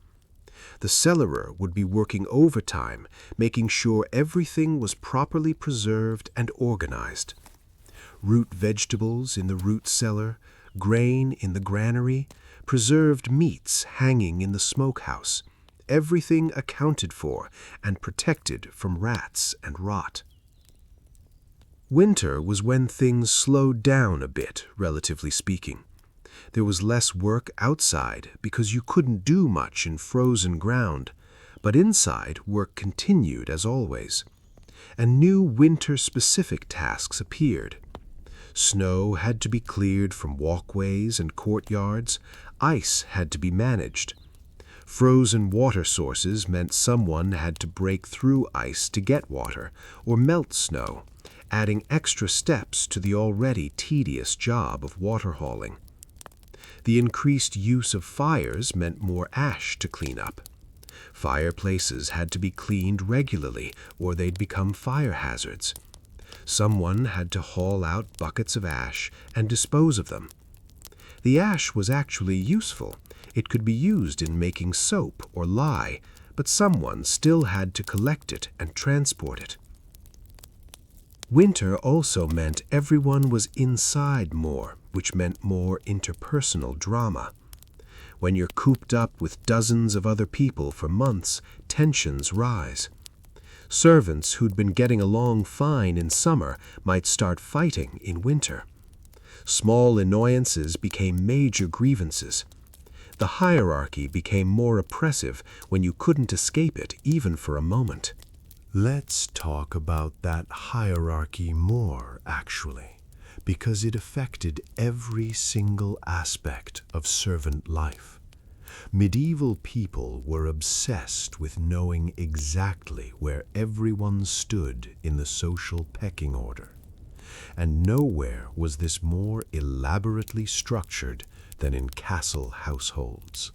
The cellarer would be working overtime, making sure everything was properly preserved and organized. Root vegetables in the root cellar, grain in the granary, preserved meats hanging in the smokehouse, everything accounted for and protected from rats and rot. Winter was when things slowed down a bit, relatively speaking. There was less work outside because you couldn't do much in frozen ground, but inside work continued as always. And new winter-specific tasks appeared. Snow had to be cleared from walkways and courtyards. Ice had to be managed. Frozen water sources meant someone had to break through ice to get water or melt snow, adding extra steps to the already tedious job of water hauling. The increased use of fires meant more ash to clean up. Fireplaces had to be cleaned regularly or they'd become fire hazards. Someone had to haul out buckets of ash and dispose of them. The ash was actually useful. It could be used in making soap or lye, but someone still had to collect it and transport it. Winter also meant everyone was inside more, which meant more interpersonal drama. When you're cooped up with dozens of other people for months, tensions rise. Servants who'd been getting along fine in summer might start fighting in winter. Small annoyances became major grievances. The hierarchy became more oppressive when you couldn't escape it even for a moment. Let's talk about that hierarchy more, actually, because it affected every single aspect of servant life. Medieval people were obsessed with knowing exactly where everyone stood in the social pecking order, and nowhere was this more elaborately structured than in castle households.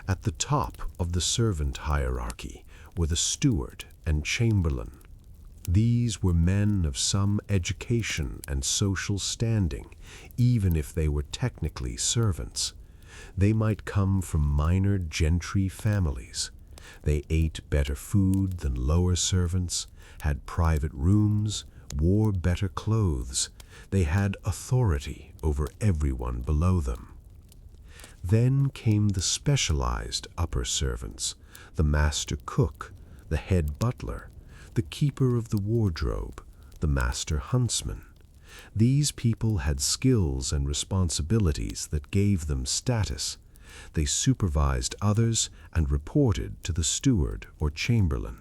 At the top of the servant hierarchy were the steward and chamberlain. These were men of some education and social standing, even if they were technically servants. They might come from minor gentry families. They ate better food than lower servants, had private rooms, wore better clothes. They had authority over everyone below them. Then came the specialized upper servants, the master cook, the head butler, the keeper of the wardrobe, the master huntsman. These people had skills and responsibilities that gave them status. They supervised others and reported to the steward or chamberlain.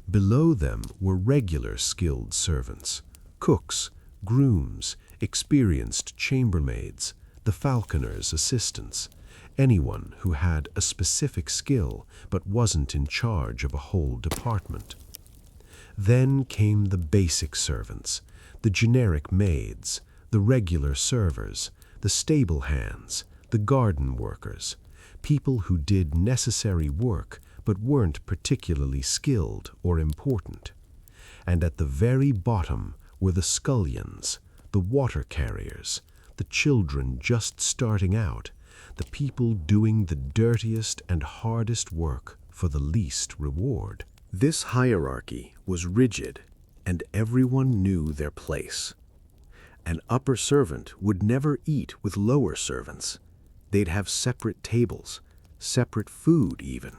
Below them were regular skilled servants, cooks, grooms, experienced chambermaids, the falconer's assistants, anyone who had a specific skill but wasn't in charge of a whole department. Then came the basic servants, the generic maids, the regular servers, the stable hands, the garden workers, people who did necessary work but weren't particularly skilled or important. And at the very bottom were the scullions, the water carriers, the children just starting out, the people doing the dirtiest and hardest work for the least reward. This hierarchy was rigid, and everyone knew their place. An upper servant would never eat with lower servants. They'd have separate tables, separate food even.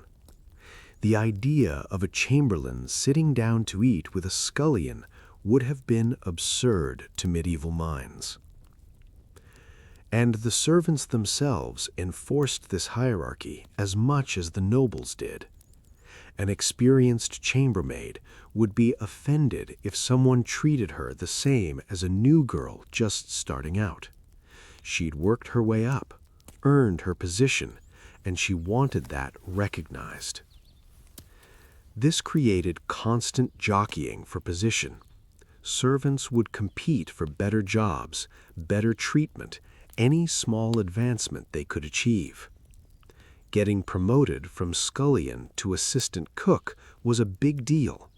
The idea of a chamberlain sitting down to eat with a scullion would have been absurd to medieval minds. And the servants themselves enforced this hierarchy as much as the nobles did. An experienced chambermaid would be offended if someone treated her the same as a new girl just starting out. She'd worked her way up, earned her position, and she wanted that recognized. This created constant jockeying for position. Servants would compete for better jobs, better treatment, any small advancement they could achieve. Getting promoted from scullion to assistant cook was a big deal.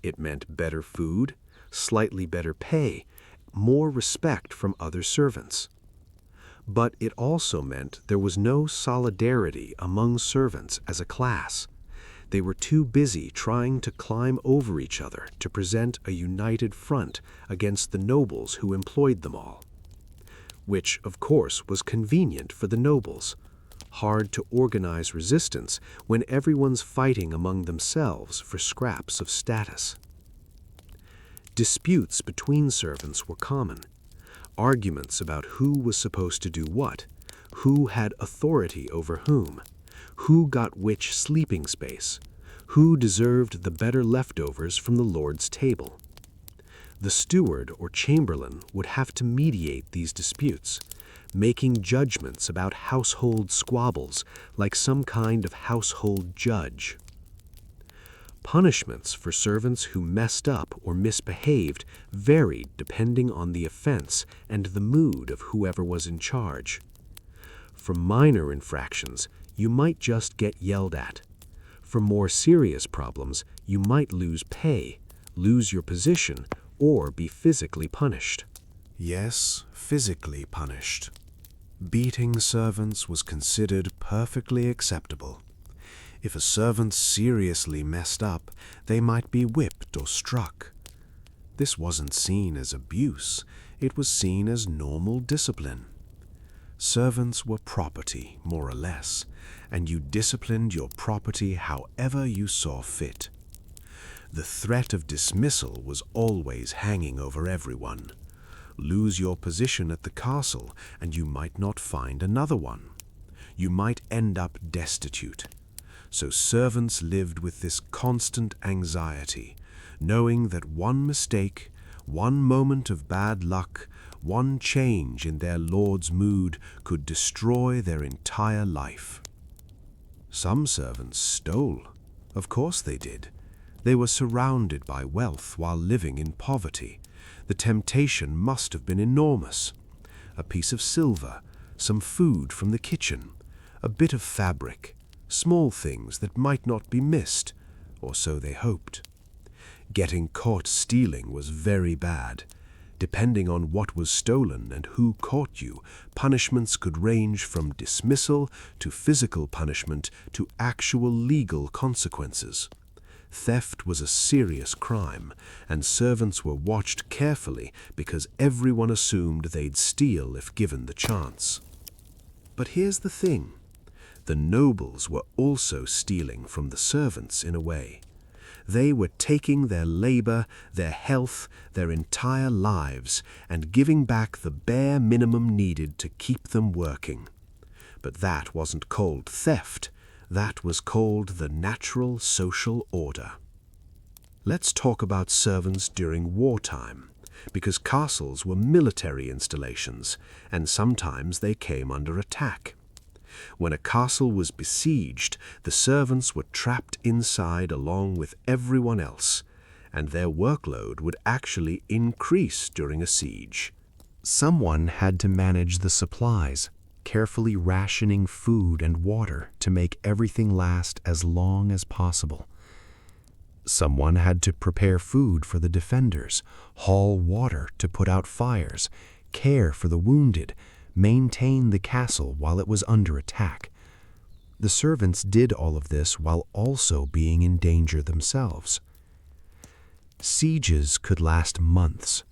It meant better food, slightly better pay, more respect from other servants. But it also meant there was no solidarity among servants as a class. They were too busy trying to climb over each other to present a united front against the nobles who employed them all. Which, of course, was convenient for the nobles. Hard to organize resistance when everyone's fighting among themselves for scraps of status. Disputes between servants were common. Arguments about who was supposed to do what, who had authority over whom, who got which sleeping space, who deserved the better leftovers from the Lord's table. The steward or chamberlain would have to mediate these disputes, making judgments about household squabbles like some kind of household judge. Punishments for servants who messed up or misbehaved varied depending on the offense and the mood of whoever was in charge. For minor infractions, you might just get yelled at. For more serious problems, you might lose pay, lose your position, or be physically punished. Yes, physically punished. Beating servants was considered perfectly acceptable. If a servant seriously messed up, they might be whipped or struck. This wasn't seen as abuse, it was seen as normal discipline. Servants were property, more or less, and you disciplined your property however you saw fit. The threat of dismissal was always hanging over everyone. Lose your position at the castle, and you might not find another one. You might end up destitute. So servants lived with this constant anxiety, knowing that one mistake, one moment of bad luck, one change in their lord's mood could destroy their entire life. Some servants stole. Of course they did. They were surrounded by wealth while living in poverty. The temptation must have been enormous. A piece of silver, some food from the kitchen, a bit of fabric, small things that might not be missed, or so they hoped. Getting caught stealing was very bad. Depending on what was stolen and who caught you, punishments could range from dismissal to physical punishment to actual legal consequences. Theft was a serious crime, and servants were watched carefully because everyone assumed they'd steal if given the chance. But here's the thing. The nobles were also stealing from the servants in a way. They were taking their labor, their health, their entire lives, and giving back the bare minimum needed to keep them working. But that wasn't called theft. That was called the natural social order. Let's talk about servants during wartime, because castles were military installations, and sometimes they came under attack. When a castle was besieged, the servants were trapped inside along with everyone else, and their workload would actually increase during a siege. Someone had to manage the supplies, carefully rationing food and water to make everything last as long as possible. Someone had to prepare food for the defenders, haul water to put out fires, care for the wounded, maintain the castle while it was under attack. The servants did all of this while also being in danger themselves. Sieges could last months.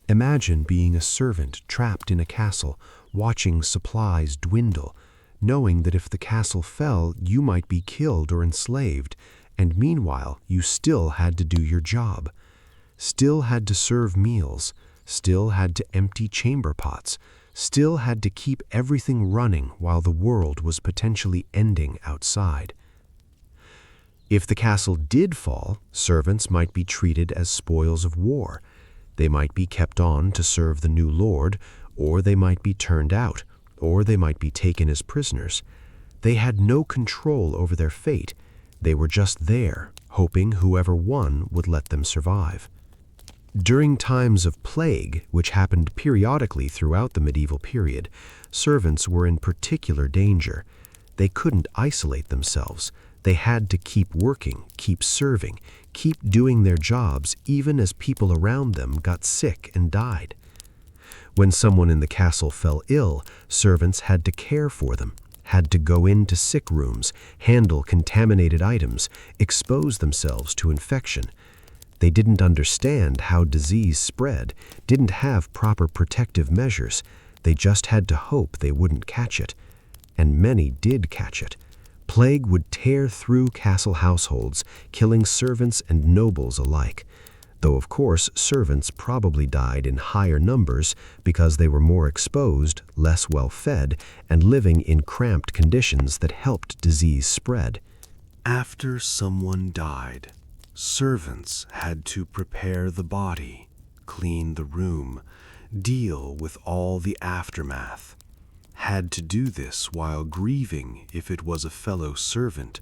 Imagine being a servant trapped in a castle, watching supplies dwindle, knowing that if the castle fell, you might be killed or enslaved, and meanwhile, you still had to do your job. Still had to serve meals, still had to empty chamber pots, still had to keep everything running while the world was potentially ending outside. If the castle did fall, servants might be treated as spoils of war. They might be kept on to serve the new lord, or they might be turned out, or they might be taken as prisoners. They had no control over their fate. They were just there, hoping whoever won would let them survive. During times of plague, which happened periodically throughout the medieval period, servants were in particular danger. They couldn't isolate themselves. They had to keep working, keep serving, keep doing their jobs even as people around them got sick and died. When someone in the castle fell ill, servants had to care for them, had to go into sick rooms, handle contaminated items, expose themselves to infection. They didn't understand how disease spread, didn't have proper protective measures. They just had to hope they wouldn't catch it. And many did catch it. Plague would tear through castle households, killing servants and nobles alike. Though of course servants probably died in higher numbers because they were more exposed, less well fed, and living in cramped conditions that helped disease spread. After someone died, servants had to prepare the body, clean the room, deal with all the aftermath. Had to do this while grieving if it was a fellow servant,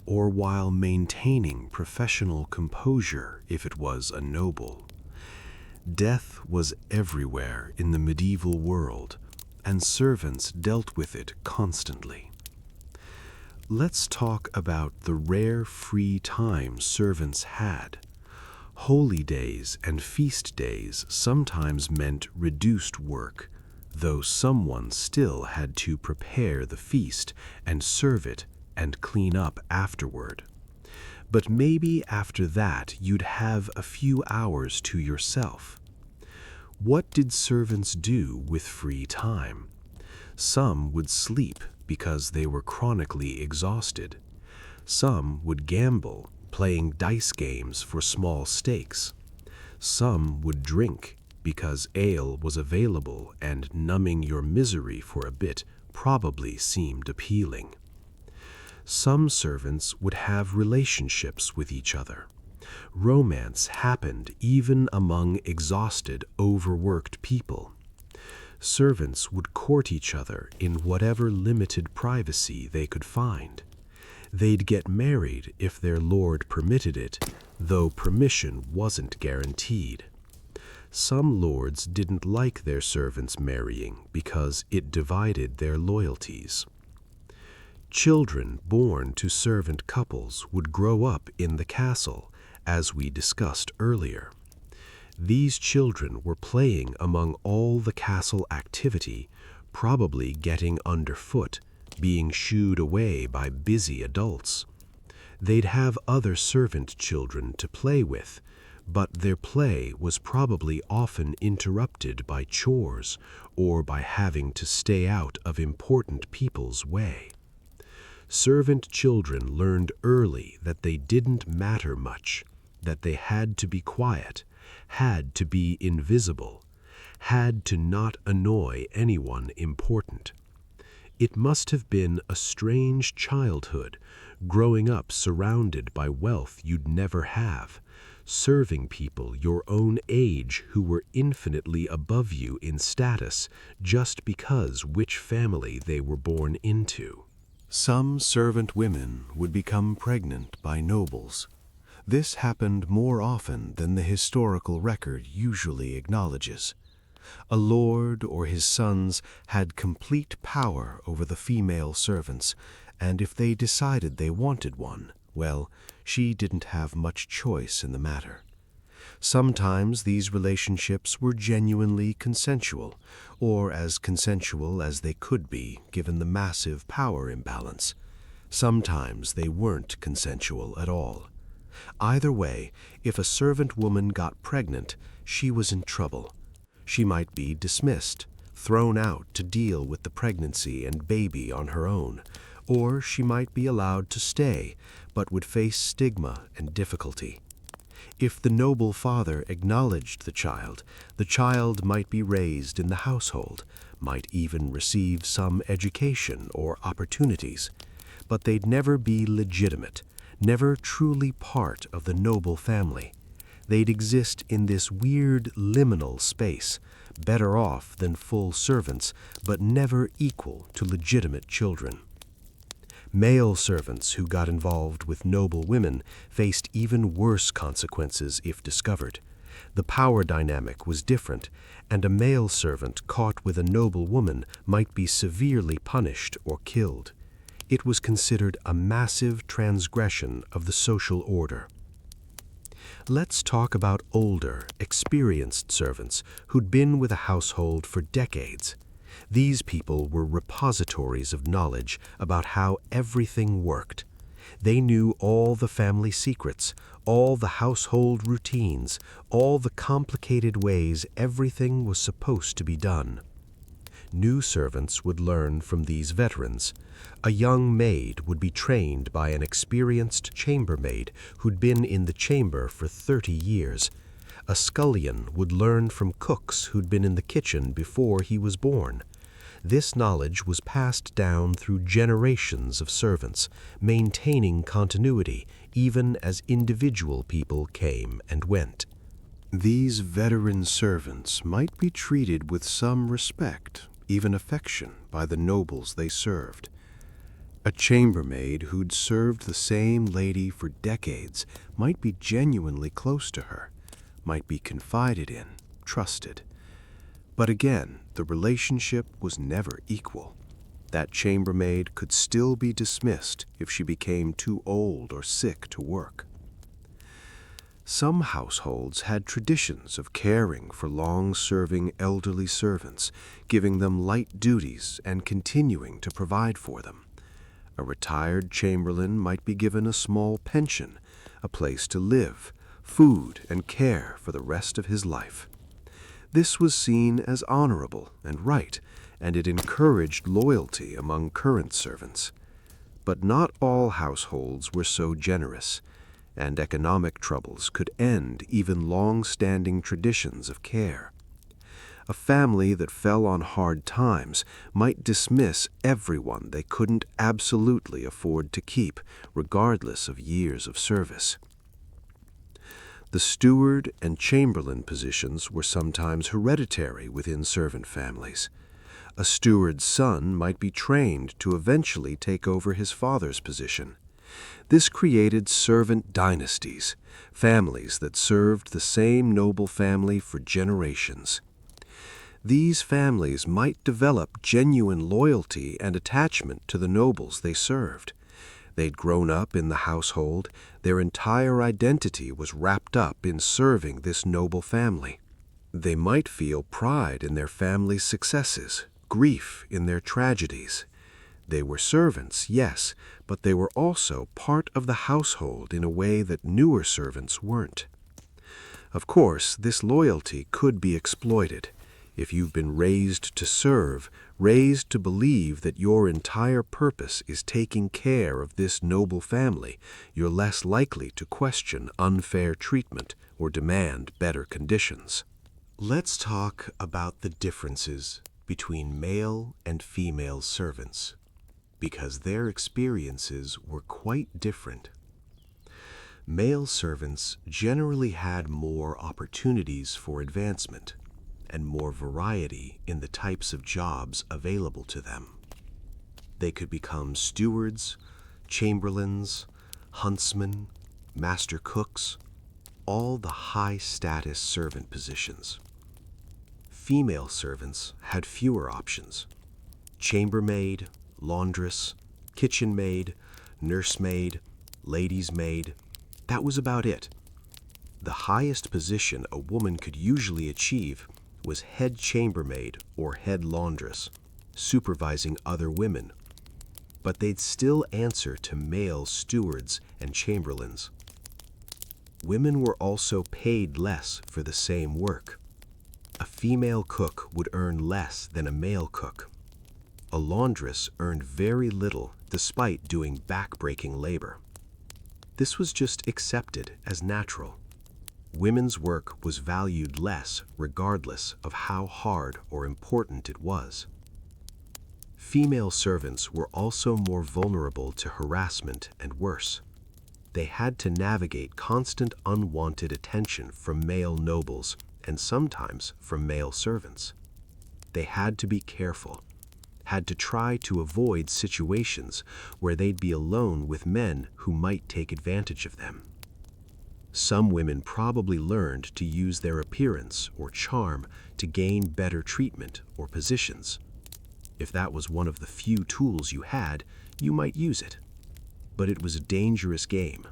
or while maintaining professional composure if it was a noble. Death was everywhere in the medieval world, and servants dealt with it constantly. Let's talk about the rare free time servants had. Holy days and feast days sometimes meant reduced work, though someone still had to prepare the feast and serve it and clean up afterward. But maybe after that you'd have a few hours to yourself. What did servants do with free time? Some would sleep because they were chronically exhausted. Some would gamble, playing dice games for small stakes. Some would drink because ale was available and numbing your misery for a bit probably seemed appealing. Some servants would have relationships with each other. Romance happened even among exhausted, overworked people. Servants would court each other in whatever limited privacy they could find. They'd get married if their lord permitted it, though permission wasn't guaranteed. Some lords didn't like their servants marrying because it divided their loyalties. Children born to servant couples would grow up in the castle, as we discussed earlier. These children were playing among all the castle activity, probably getting underfoot, being shooed away by busy adults. They'd have other servant children to play with, but their play was probably often interrupted by chores or by having to stay out of important people's way. Servant children learned early that they didn't matter much, that they had to be quiet, had to be invisible, had to not annoy anyone important. It must have been a strange childhood, growing up surrounded by wealth you'd never have, serving people your own age who were infinitely above you in status just because which family they were born into. Some servant women would become pregnant by nobles. This happened more often than the historical record usually acknowledges. A lord or his sons had complete power over the female servants, and if they decided they wanted one, well, she didn't have much choice in the matter. Sometimes these relationships were genuinely consensual, or as consensual as they could be given the massive power imbalance. Sometimes they weren't consensual at all. Either way, if a servant woman got pregnant, she was in trouble. She might be dismissed, thrown out to deal with the pregnancy and baby on her own, or she might be allowed to stay, but would face stigma and difficulty. If the noble father acknowledged the child might be raised in the household, might even receive some education or opportunities, but they'd never be legitimate, never truly part of the noble family. They'd exist in this weird liminal space, better off than full servants, but never equal to legitimate children. Male servants who got involved with noble women faced even worse consequences if discovered. The power dynamic was different, and a male servant caught with a noble woman might be severely punished or killed. It was considered a massive transgression of the social order. Let's talk about older, experienced servants who'd been with a household for decades. These people were repositories of knowledge about how everything worked. They knew all the family secrets, all the household routines, all the complicated ways everything was supposed to be done. New servants would learn from these veterans. A young maid would be trained by an experienced chambermaid who'd been in the chamber for 30 years. A scullion would learn from cooks who'd been in the kitchen before he was born. This knowledge was passed down through generations of servants, maintaining continuity even as individual people came and went. These veteran servants might be treated with some respect, even affection, by the nobles they served. A chambermaid who'd served the same lady for decades might be genuinely close to her, might be confided in, trusted. But again, the relationship was never equal. That chambermaid could still be dismissed if she became too old or sick to work. Some households had traditions of caring for long-serving elderly servants, giving them light duties and continuing to provide for them. A retired chamberlain might be given a small pension, a place to live, food, and care for the rest of his life. This was seen as honorable and right, and it encouraged loyalty among current servants. But not all households were so generous, and economic troubles could end even long-standing traditions of care. A family that fell on hard times might dismiss everyone they couldn't absolutely afford to keep, regardless of years of service. The steward and chamberlain positions were sometimes hereditary within servant families. A steward's son might be trained to eventually take over his father's position. This created servant dynasties, families that served the same noble family for generations. These families might develop genuine loyalty and attachment to the nobles they served. They'd grown up in the household, their entire identity was wrapped up in serving this noble family. They might feel pride in their family's successes, grief in their tragedies. They were servants, yes, but they were also part of the household in a way that newer servants weren't. Of course, this loyalty could be exploited. If you've been raised to serve, raised to believe that your entire purpose is taking care of this noble family, you're less likely to question unfair treatment or demand better conditions. Let's talk about the differences between male and female servants, because their experiences were quite different. Male servants generally had more opportunities for advancement and more variety in the types of jobs available to them. They could become stewards, chamberlains, huntsmen, master cooks, all the high-status servant positions. Female servants had fewer options. Chambermaid, laundress, kitchen maid, nursemaid, lady's maid. That was about it. The highest position a woman could usually achieve was head chambermaid or head laundress, supervising other women. But they'd still answer to male stewards and chamberlains. Women were also paid less for the same work. A female cook would earn less than a male cook. A laundress earned very little despite doing back-breaking labor. This was just accepted as natural. Women's work was valued less regardless of how hard or important it was. Female servants were also more vulnerable to harassment and worse. They had to navigate constant unwanted attention from male nobles and sometimes from male servants. They had to be careful, had to try to avoid situations where they'd be alone with men who might take advantage of them. Some women probably learned to use their appearance or charm to gain better treatment or positions. If that was one of the few tools you had, you might use it. But it was a dangerous game,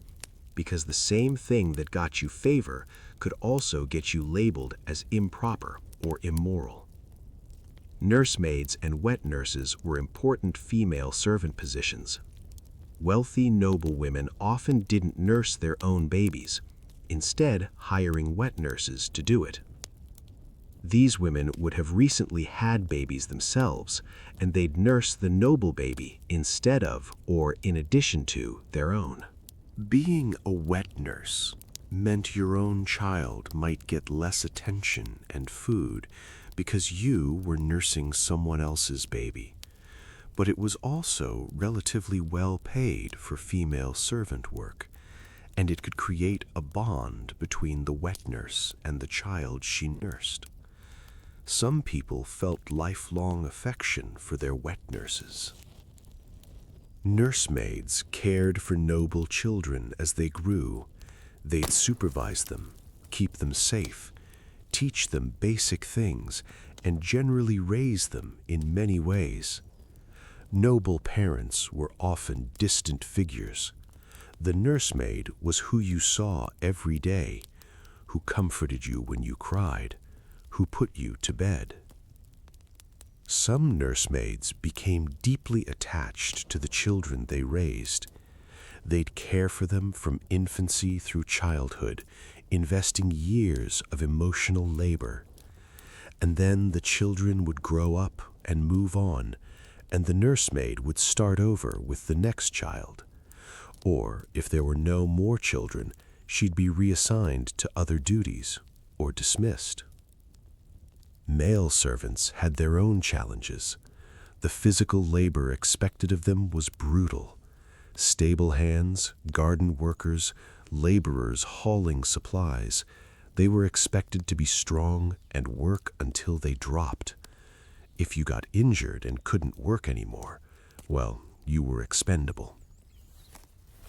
because the same thing that got you favor could also get you labeled as improper or immoral. Nursemaids and wet nurses were important female servant positions. Wealthy noble women often didn't nurse their own babies, instead hiring wet nurses to do it. These women would have recently had babies themselves, and they'd nurse the noble baby instead of or in addition to their own. Being a wet nurse meant your own child might get less attention and food because you were nursing someone else's baby. But it was also relatively well paid for female servant work, and it could create a bond between the wet nurse and the child she nursed. Some people felt lifelong affection for their wet nurses. Nursemaids cared for noble children as they grew. They'd supervise them, keep them safe, teach them basic things, and generally raise them in many ways. Noble parents were often distant figures. The nursemaid was who you saw every day, who comforted you when you cried, who put you to bed. Some nursemaids became deeply attached to the children they raised. They'd care for them from infancy through childhood, investing years of emotional labor. And then the children would grow up and move on, and the nursemaid would start over with the next child. Or, if there were no more children, she'd be reassigned to other duties or dismissed. Male servants had their own challenges. The physical labor expected of them was brutal. Stable hands, garden workers, laborers hauling supplies, they were expected to be strong and work until they dropped. If you got injured and couldn't work anymore, well, you were expendable.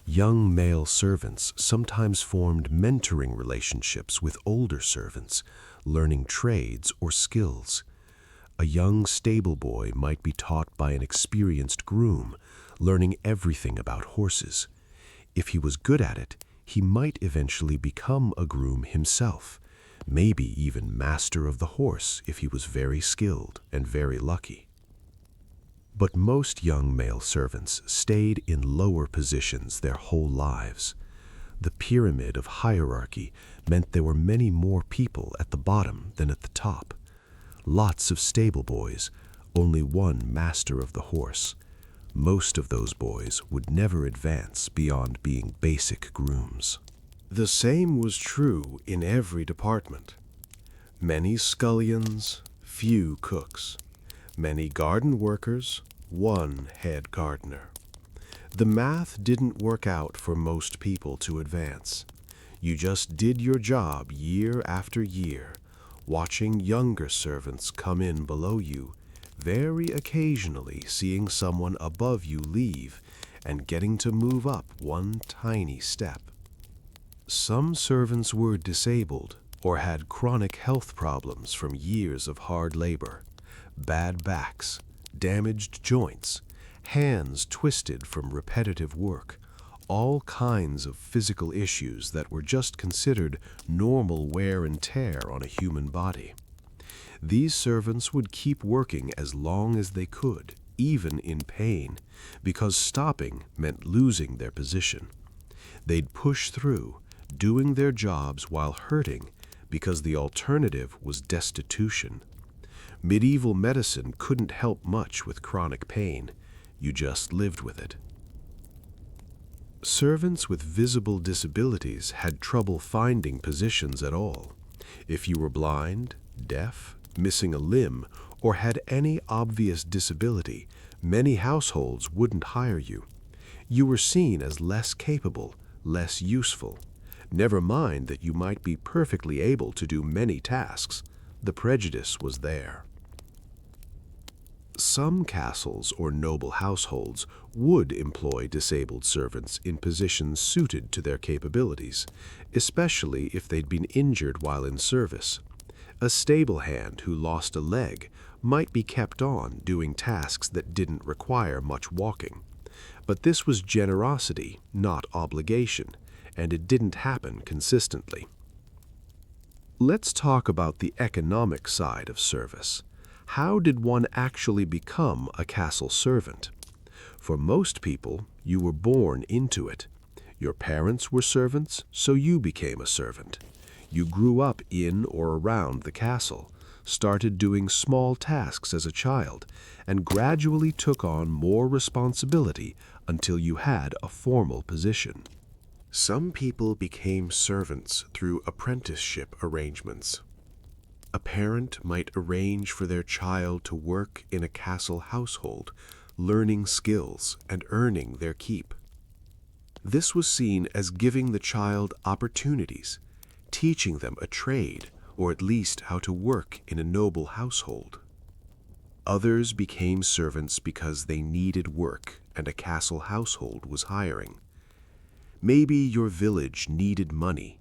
Young male servants sometimes formed mentoring relationships with older servants, learning trades or skills. A young stable boy might be taught by an experienced groom, learning everything about horses. If he was good at it, he might eventually become a groom himself, maybe even master of the horse if he was very skilled and very lucky. But most young male servants stayed in lower positions their whole lives. The pyramid of hierarchy meant there were many more people at the bottom than at the top. Lots of stable boys, only one master of the horse. Most of those boys would never advance beyond being basic grooms. The same was true in every department. Many scullions, few cooks. Many garden workers, one head gardener. The math didn't work out for most people to advance. You just did your job year after year, watching younger servants come in below you, very occasionally seeing someone above you leave and getting to move up one tiny step. Some servants were disabled or had chronic health problems from years of hard labor, bad backs, damaged joints, hands twisted from repetitive work, all kinds of physical issues that were just considered normal wear and tear on a human body. These servants would keep working as long as they could, even in pain, because stopping meant losing their position. They'd push through, doing their jobs while hurting, because the alternative was destitution. Medieval medicine couldn't help much with chronic pain. You just lived with it. Servants with visible disabilities had trouble finding positions at all. If you were blind, deaf, missing a limb, or had any obvious disability, many households wouldn't hire you. You were seen as less capable, less useful. Never mind that you might be perfectly able to do many tasks. The prejudice was there. Some castles or noble households would employ disabled servants in positions suited to their capabilities, especially if they'd been injured while in service. A stable hand who lost a leg might be kept on doing tasks that didn't require much walking. But this was generosity, not obligation, and it didn't happen consistently. Let's talk about the economic side of service. How did one actually become a castle servant? For most people, you were born into it. Your parents were servants, so you became a servant. You grew up in or around the castle, started doing small tasks as a child, and gradually took on more responsibility until you had a formal position. Some people became servants through apprenticeship arrangements. A parent might arrange for their child to work in a castle household, learning skills and earning their keep. This was seen as giving the child opportunities, teaching them a trade, or at least how to work in a noble household. Others became servants because they needed work and a castle household was hiring. Maybe your village needed money,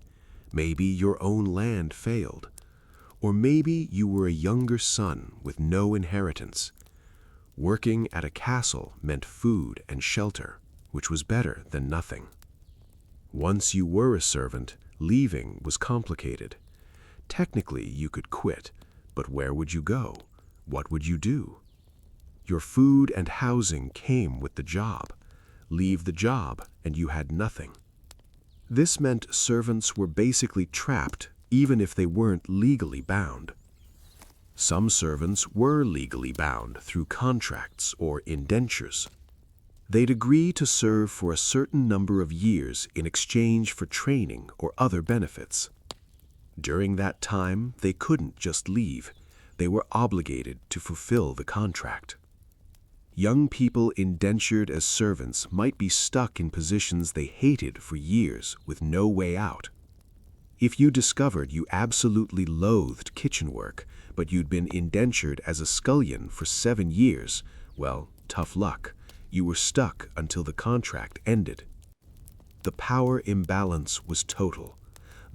maybe your own land failed, or maybe you were a younger son with no inheritance. Working at a castle meant food and shelter, which was better than nothing. Once you were a servant, leaving was complicated. Technically, you could quit, but where would you go? What would you do? Your food and housing came with the job. Leave the job, and you had nothing. This meant servants were basically trapped, even if they weren't legally bound. Some servants were legally bound through contracts or indentures. They'd agree to serve for a certain number of years in exchange for training or other benefits. During that time, they couldn't just leave. They were obligated to fulfill the contract. Young people indentured as servants might be stuck in positions they hated for years with no way out. If you discovered you absolutely loathed kitchen work, but you'd been indentured as a scullion for 7 years, well, tough luck. You were stuck until the contract ended. The power imbalance was total.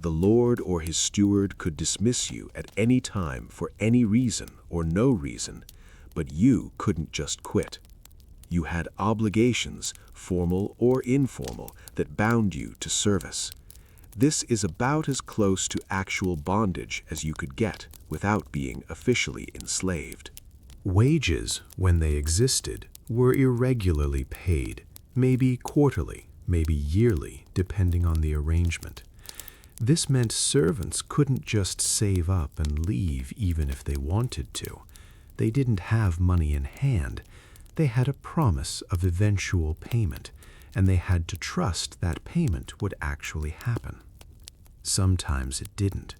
The lord or his steward could dismiss you at any time for any reason or no reason, but you couldn't just quit. You had obligations, formal or informal, that bound you to service. This is about as close to actual bondage as you could get without being officially enslaved. Wages, when they existed, were irregularly paid, maybe quarterly, maybe yearly, depending on the arrangement. This meant servants couldn't just save up and leave even if they wanted to. They didn't have money in hand. They had a promise of eventual payment, and they had to trust that payment would actually happen. Sometimes it didn't.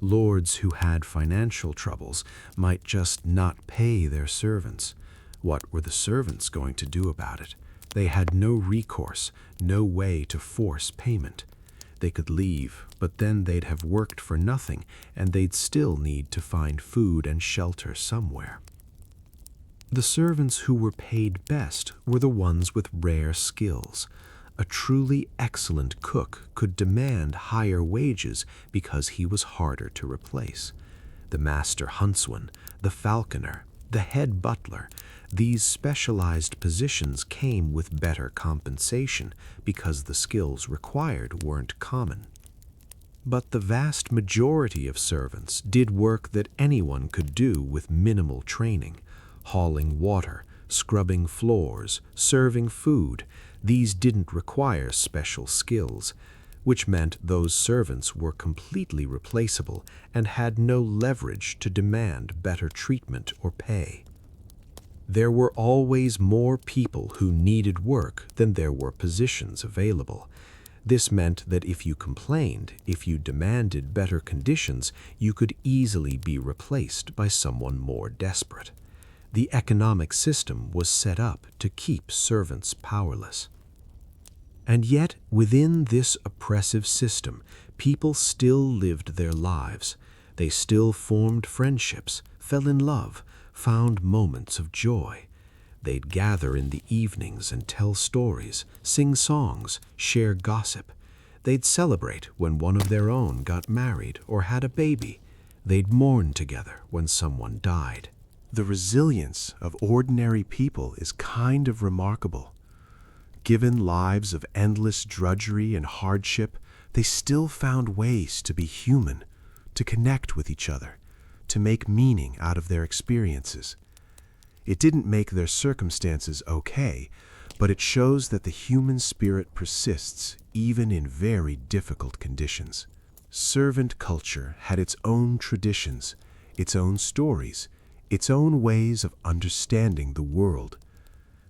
Lords who had financial troubles might just not pay their servants. What were the servants going to do about it? They had no recourse, no way to force payment. They could leave, but then they'd have worked for nothing, and they'd still need to find food and shelter somewhere. The servants who were paid best were the ones with rare skills. A truly excellent cook could demand higher wages because he was harder to replace. The master huntsman, the falconer, the head butler, these specialized positions came with better compensation because the skills required weren't common. But the vast majority of servants did work that anyone could do with minimal training: hauling water, scrubbing floors, serving food. These didn't require special skills, which meant those servants were completely replaceable and had no leverage to demand better treatment or pay. There were always more people who needed work than there were positions available. This meant that if you complained, if you demanded better conditions, you could easily be replaced by someone more desperate. The economic system was set up to keep servants powerless. And yet, within this oppressive system, people still lived their lives. They still formed friendships, fell in love, found moments of joy. They'd gather in the evenings and tell stories, sing songs, share gossip. They'd celebrate when one of their own got married or had a baby. They'd mourn together when someone died. The resilience of ordinary people is kind of remarkable. Given lives of endless drudgery and hardship, they still found ways to be human, to connect with each other, to make meaning out of their experiences. It didn't make their circumstances okay, but it shows that the human spirit persists even in very difficult conditions. Servant culture had its own traditions, its own stories, its own ways of understanding the world.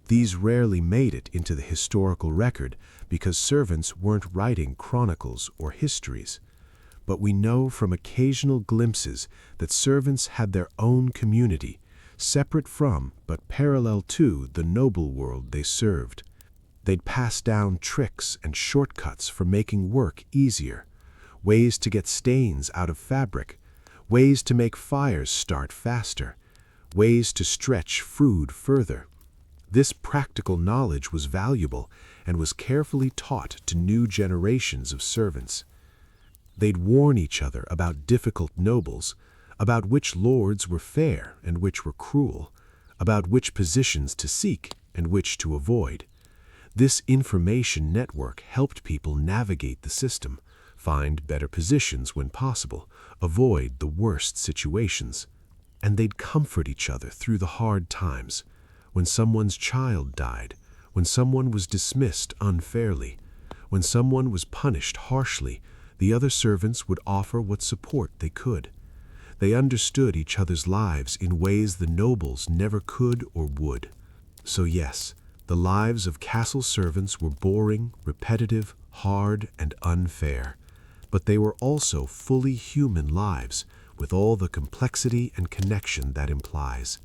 These rarely made it into the historical record because servants weren't writing chronicles or histories. But we know from occasional glimpses that servants had their own community, separate from but parallel to the noble world they served. They'd pass down tricks and shortcuts for making work easier, ways to get stains out of fabric, ways to make fires start faster, ways to stretch food further. This practical knowledge was valuable and was carefully taught to new generations of servants. They'd warn each other about difficult nobles, about which lords were fair and which were cruel, about which positions to seek and which to avoid. This information network helped people navigate the system, find better positions when possible, avoid the worst situations. And they'd comfort each other through the hard times. When someone's child died, when someone was dismissed unfairly, when someone was punished harshly, the other servants would offer what support they could. They understood each other's lives in ways the nobles never could or would. So yes, the lives of castle servants were boring, repetitive, hard, and unfair. But they were also fully human lives, with all the complexity and connection that implies.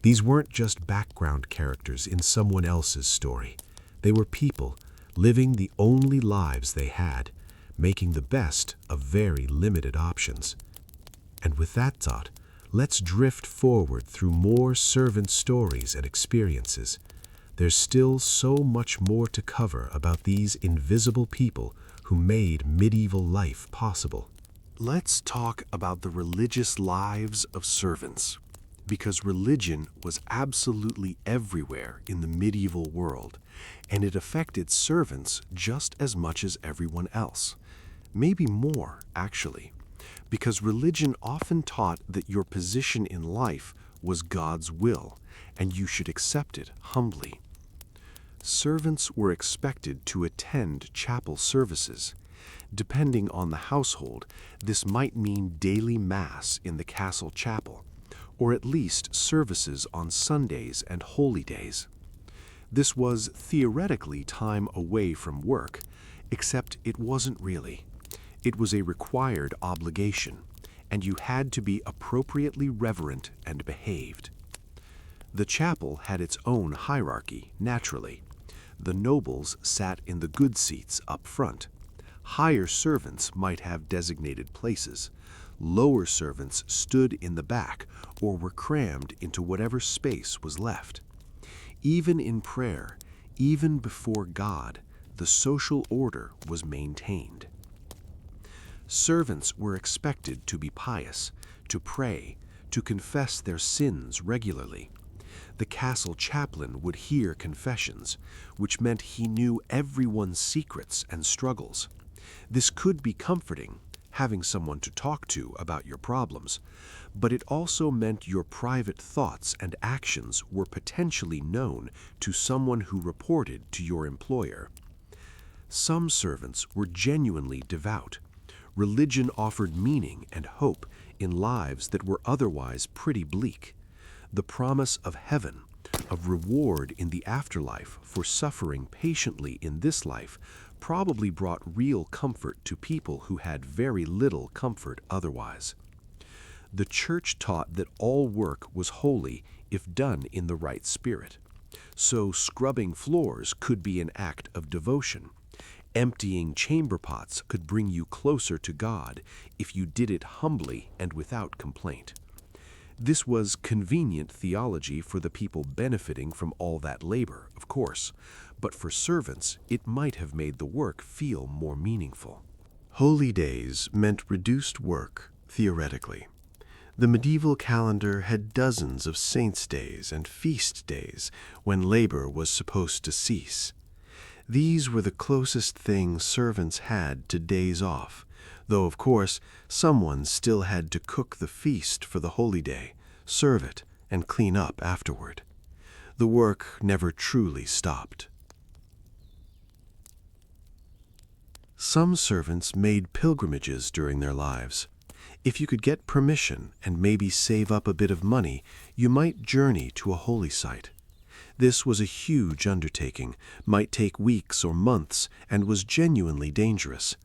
These weren't just background characters in someone else's story. They were people, living the only lives they had, making the best of very limited options. And with that thought, let's drift forward through more servant stories and experiences. There's still so much more to cover about these invisible people who made medieval life possible. Let's talk about the religious lives of servants, because religion was absolutely everywhere in the medieval world, and it affected servants just as much as everyone else. Maybe more, actually, because religion often taught that your position in life was God's will, and you should accept it humbly. Servants were expected to attend chapel services. Depending on the household, this might mean daily mass in the castle chapel, or at least services on Sundays and holy days. This was theoretically time away from work, except it wasn't really. It was a required obligation, and you had to be appropriately reverent and behaved. The chapel had its own hierarchy, naturally. The nobles sat in the good seats up front. Higher servants might have designated places. Lower servants stood in the back or were crammed into whatever space was left. Even in prayer, even before God, the social order was maintained. Servants were expected to be pious, to pray, to confess their sins regularly. The castle chaplain would hear confessions, which meant he knew everyone's secrets and struggles. This could be comforting, having someone to talk to about your problems, but it also meant your private thoughts and actions were potentially known to someone who reported to your employer. Some servants were genuinely devout. Religion offered meaning and hope in lives that were otherwise pretty bleak. The promise of heaven, of reward in the afterlife for suffering patiently in this life, probably brought real comfort to people who had very little comfort otherwise. The church taught that all work was holy if done in the right spirit. So scrubbing floors could be an act of devotion. Emptying chamber pots could bring you closer to God if you did it humbly and without complaint. This was convenient theology for the people benefiting from all that labor, of course, but for servants it might have made the work feel more meaningful. Holy days meant reduced work, theoretically. The medieval calendar had dozens of saints' days and feast days when labor was supposed to cease. These were the closest thing servants had to days off, though of course someone still had to cook the feast for the holy day, serve it, and clean up afterward. The work never truly stopped. Some servants made pilgrimages during their lives. If you could get permission and maybe save up a bit of money, you might journey to a holy site. This was a huge undertaking, might take weeks or months, and was genuinely dangerous.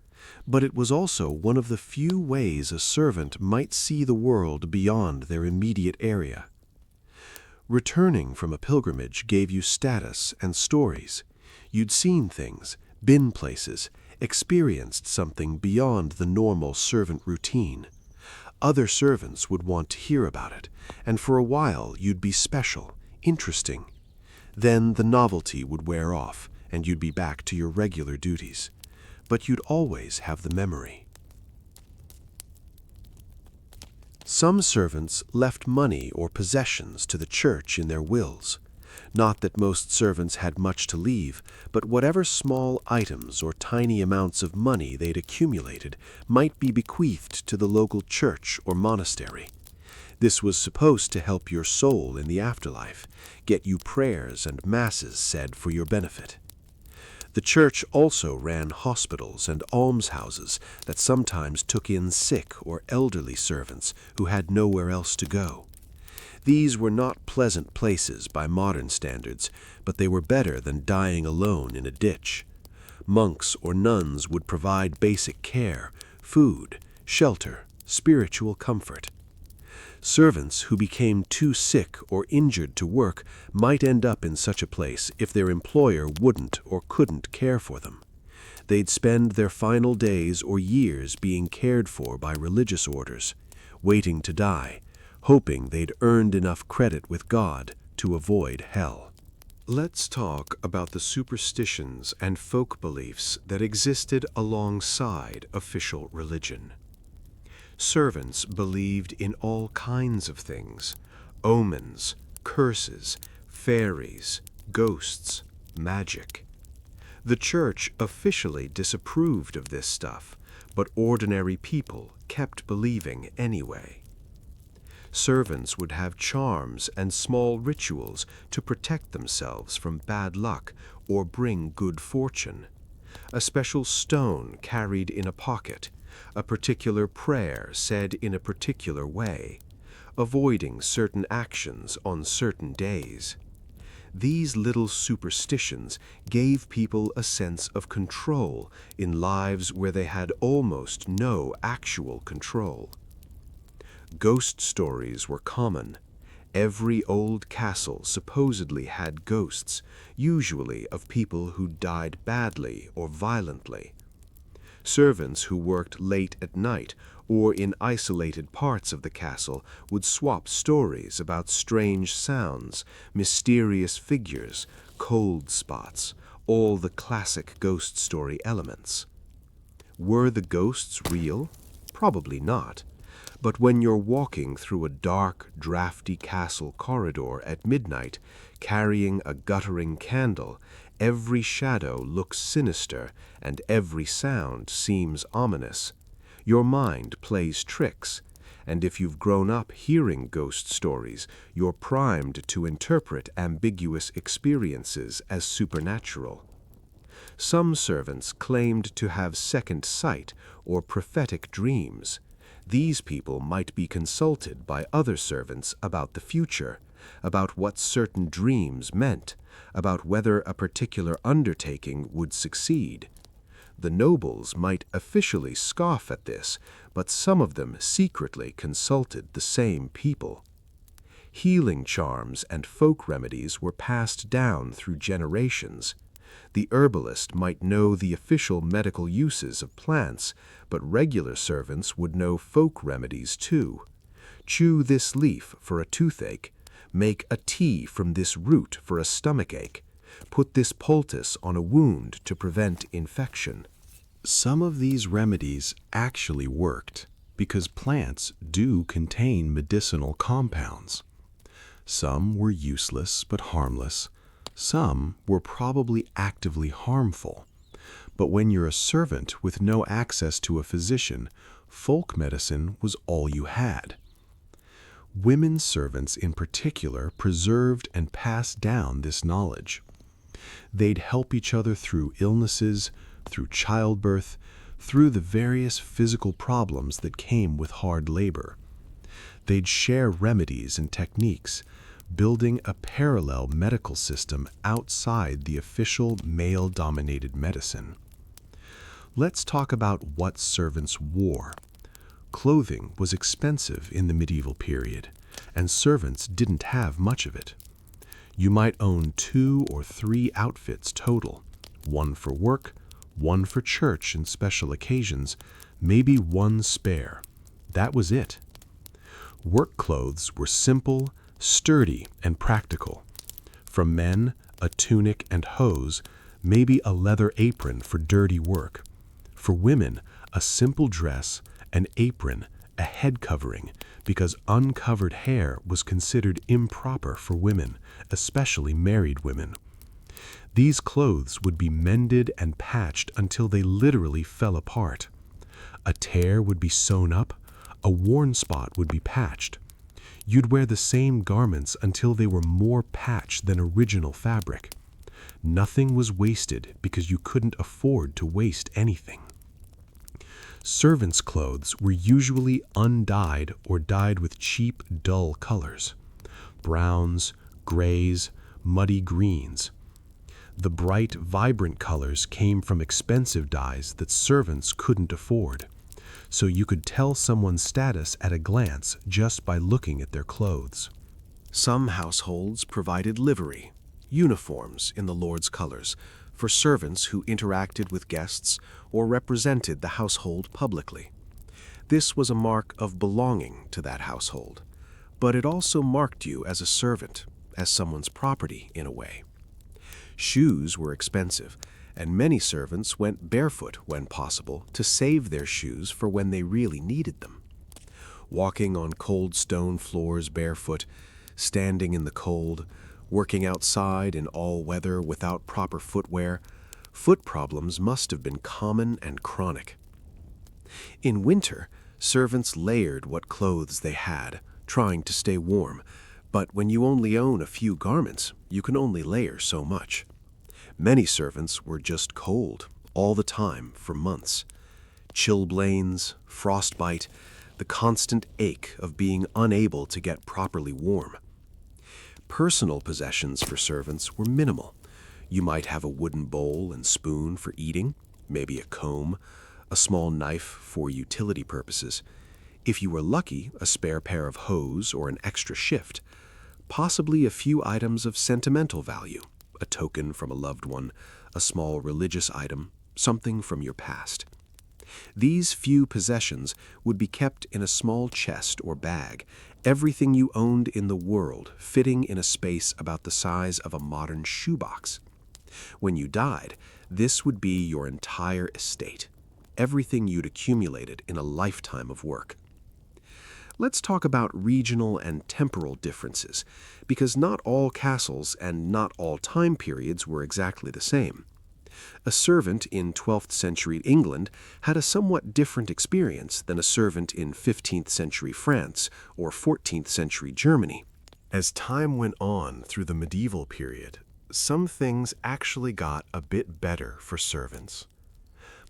But it was also one of the few ways a servant might see the world beyond their immediate area. Returning from a pilgrimage gave you status and stories. You'd seen things, been places, experienced something beyond the normal servant routine. Other servants would want to hear about it, and for a while you'd be special, interesting. Then the novelty would wear off, and you'd be back to your regular duties. But you'd always have the memory. Some servants left money or possessions to the church in their wills. Not that most servants had much to leave, but whatever small items or tiny amounts of money they'd accumulated might be bequeathed to the local church or monastery. This was supposed to help your soul in the afterlife, get you prayers and masses said for your benefit. The church also ran hospitals and almshouses that sometimes took in sick or elderly servants who had nowhere else to go. These were not pleasant places by modern standards, but they were better than dying alone in a ditch. Monks or nuns would provide basic care, food, shelter, spiritual comfort. Servants who became too sick or injured to work might end up in such a place if their employer wouldn't or couldn't care for them. They'd spend their final days or years being cared for by religious orders, waiting to die, hoping they'd earned enough credit with God to avoid hell. Let's talk about the superstitions and folk beliefs that existed alongside official religion. Servants believed in all kinds of things: omens, curses, fairies, ghosts, magic. The church officially disapproved of this stuff, but ordinary people kept believing anyway. Servants would have charms and small rituals to protect themselves from bad luck or bring good fortune. A special stone carried in a pocket, a particular prayer said in a particular way, avoiding certain actions on certain days. These little superstitions gave people a sense of control in lives where they had almost no actual control. Ghost stories were common. Every old castle supposedly had ghosts, usually of people who died badly or violently. Servants who worked late at night or in isolated parts of the castle would swap stories about strange sounds, mysterious figures, cold spots, all the classic ghost story elements. Were the ghosts real? Probably not. But when you're walking through a dark, drafty castle corridor at midnight, carrying a guttering candle, every shadow looks sinister and every sound seems ominous. Your mind plays tricks, and if you've grown up hearing ghost stories, you're primed to interpret ambiguous experiences as supernatural. Some servants claimed to have second sight or prophetic dreams. These people might be consulted by other servants about the future, about what certain dreams meant, about whether a particular undertaking would succeed. The nobles might officially scoff at this, but some of them secretly consulted the same people. Healing charms and folk remedies were passed down through generations. The herbalist might know the official medical uses of plants, but regular servants would know folk remedies too. Chew this leaf for a toothache. Make a tea from this root for a stomachache. Put this poultice on a wound to prevent infection. Some of these remedies actually worked because plants do contain medicinal compounds. Some were useless but harmless. Some were probably actively harmful. But when you're a servant with no access to a physician, folk medicine was all you had. Women servants in particular preserved and passed down this knowledge. They'd help each other through illnesses, through childbirth, through the various physical problems that came with hard labor. They'd share remedies and techniques, building a parallel medical system outside the official male-dominated medicine. Let's talk about what servants wore. Clothing was expensive in the medieval period, and servants didn't have much of it. You might own 2 or 3 outfits total, one for work, one for church and special occasions, maybe one spare. That was it. Work clothes were simple, sturdy, and practical. For men, a tunic and hose, maybe a leather apron for dirty work. For women, a simple dress, an apron, a head covering, because uncovered hair was considered improper for women, especially married women. These clothes would be mended and patched until they literally fell apart. A tear would be sewn up, a worn spot would be patched. You'd wear the same garments until they were more patch than original fabric. Nothing was wasted because you couldn't afford to waste anything. Servants' clothes were usually undyed or dyed with cheap, dull colors. Browns, grays, muddy greens. The bright, vibrant colors came from expensive dyes that servants couldn't afford, so you could tell someone's status at a glance just by looking at their clothes. Some households provided livery, uniforms in the Lord's colors, for servants who interacted with guests or represented the household publicly. This was a mark of belonging to that household, but it also marked you as a servant, as someone's property in a way. Shoes were expensive, and many servants went barefoot when possible to save their shoes for when they really needed them. Walking on cold stone floors barefoot, standing in the cold, working outside in all weather without proper footwear, foot problems must have been common and chronic. In winter, servants layered what clothes they had, trying to stay warm, but when you only own a few garments, you can only layer so much. Many servants were just cold all the time for months. Chilblains, frostbite, the constant ache of being unable to get properly warm. Personal possessions for servants were minimal. You might have a wooden bowl and spoon for eating, maybe a comb, a small knife for utility purposes. If you were lucky, a spare pair of hose or an extra shift. Possibly a few items of sentimental value, a token from a loved one, a small religious item, something from your past. These few possessions would be kept in a small chest or bag, everything you owned in the world fitting in a space about the size of a modern shoebox. When you died, this would be your entire estate, everything you'd accumulated in a lifetime of work. Let's talk about regional and temporal differences, because not all castles and not all time periods were exactly the same. A servant in 12th century England had a somewhat different experience than a servant in 15th century France or 14th century Germany. As time went on through the medieval period, some things actually got a bit better for servants.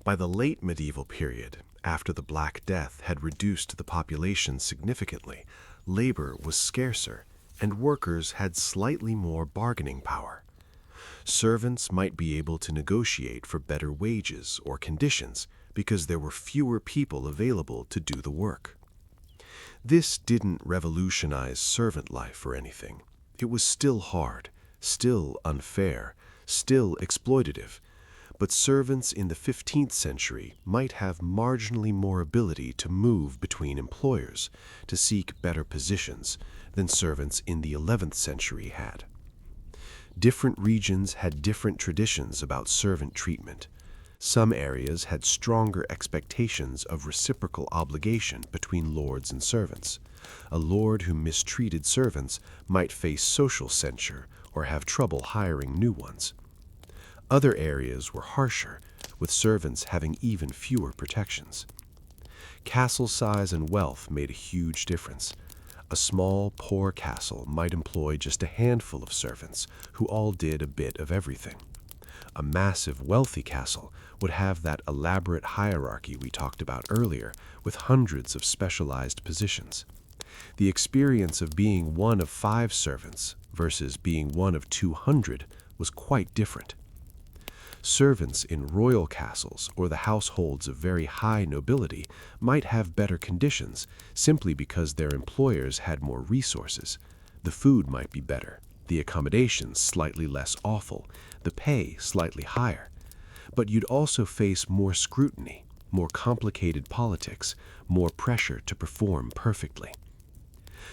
By the late medieval period, after the Black Death had reduced the population significantly, labor was scarcer, and workers had slightly more bargaining power. Servants might be able to negotiate for better wages or conditions because there were fewer people available to do the work. This didn't revolutionize servant life or anything. It was still hard, still unfair, still exploitative. But servants in the 15th century might have marginally more ability to move between employers, to seek better positions, than servants in the 11th century had. Different regions had different traditions about servant treatment. Some areas had stronger expectations of reciprocal obligation between lords and servants. A lord who mistreated servants might face social censure or have trouble hiring new ones. Other areas were harsher, with servants having even fewer protections. Castle size and wealth made a huge difference. A small, poor castle might employ just a handful of servants who all did a bit of everything. A massive, wealthy castle would have that elaborate hierarchy we talked about earlier, with hundreds of specialized positions. The experience of being one of 5 servants versus being one of 200 was quite different. Servants in royal castles or the households of very high nobility might have better conditions simply because their employers had more resources. The food might be better, the accommodations slightly less awful, the pay slightly higher. But you'd also face more scrutiny, more complicated politics, more pressure to perform perfectly.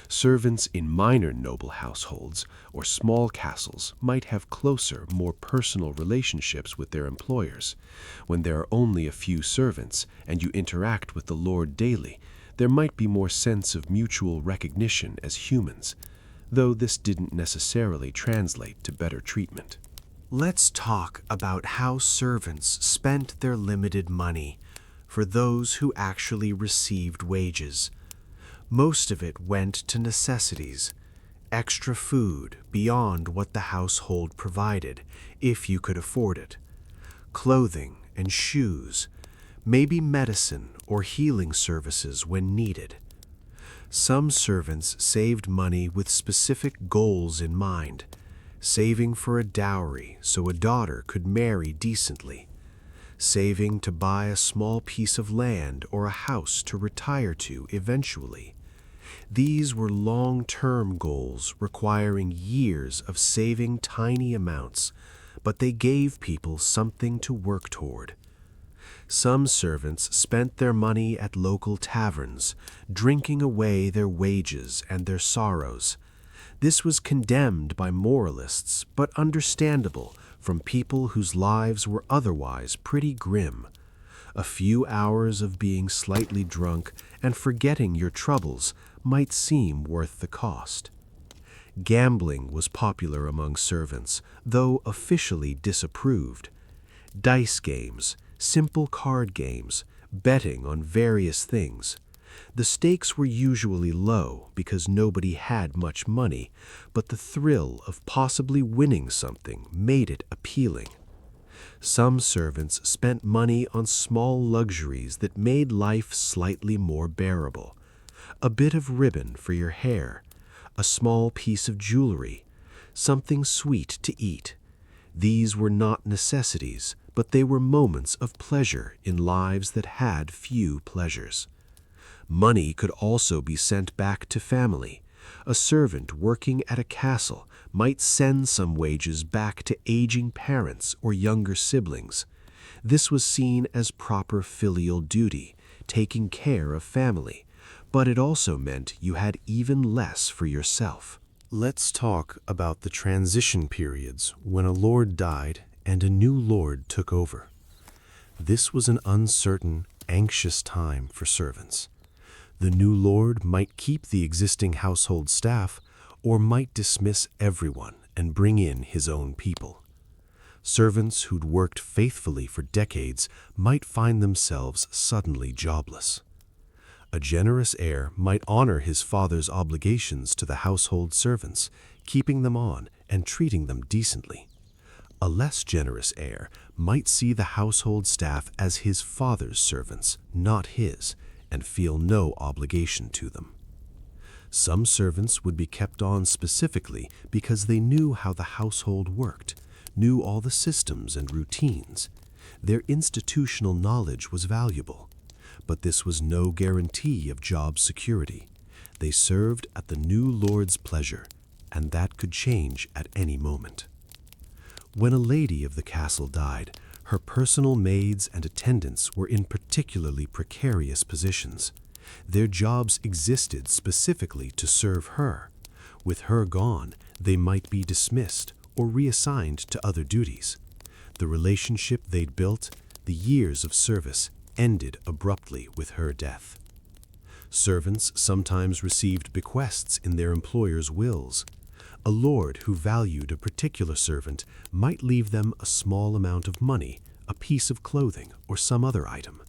Servants in minor noble households or small castles might have closer, more personal relationships with their employers. When there are only a few servants and you interact with the lord daily, there might be more sense of mutual recognition as humans, though this didn't necessarily translate to better treatment. Let's talk about how servants spent their limited money for those who actually received wages. Most of it went to necessities, extra food beyond what the household provided, if you could afford it, clothing and shoes, maybe medicine or healing services when needed. Some servants saved money with specific goals in mind, saving for a dowry so a daughter could marry decently, saving to buy a small piece of land or a house to retire to eventually. These were long-term goals requiring years of saving tiny amounts, but they gave people something to work toward. Some servants spent their money at local taverns, drinking away their wages and their sorrows. This was condemned by moralists, but understandable from people whose lives were otherwise pretty grim. A few hours of being slightly drunk and forgetting your troubles might seem worth the cost. Gambling was popular among servants, though officially disapproved. Dice games, simple card games, betting on various things. The stakes were usually low because nobody had much money, but the thrill of possibly winning something made it appealing. Some servants spent money on small luxuries that made life slightly more bearable. A bit of ribbon for your hair, a small piece of jewelry, something sweet to eat. These were not necessities, but they were moments of pleasure in lives that had few pleasures. Money could also be sent back to family. A servant working at a castle might send some wages back to aging parents or younger siblings. This was seen as proper filial duty, taking care of family, but it also meant you had even less for yourself. Let's talk about the transition periods when a lord died and a new lord took over. This was an uncertain, anxious time for servants. The new lord might keep the existing household staff or might dismiss everyone and bring in his own people. Servants who'd worked faithfully for decades might find themselves suddenly jobless. A generous heir might honor his father's obligations to the household servants, keeping them on and treating them decently. A less generous heir might see the household staff as his father's servants, not his, and feel no obligation to them. Some servants would be kept on specifically because they knew how the household worked, knew all the systems and routines. Their institutional knowledge was valuable, but this was no guarantee of job security. They served at the new lord's pleasure, and that could change at any moment. When a lady of the castle died, her personal maids and attendants were in particularly precarious positions. Their jobs existed specifically to serve her. With her gone, they might be dismissed or reassigned to other duties. The relationship they'd built, the years of service, ended abruptly with her death. Servants sometimes received bequests in their employer's wills. A lord who valued a particular servant might leave them a small amount of money, a piece of clothing, or some other item.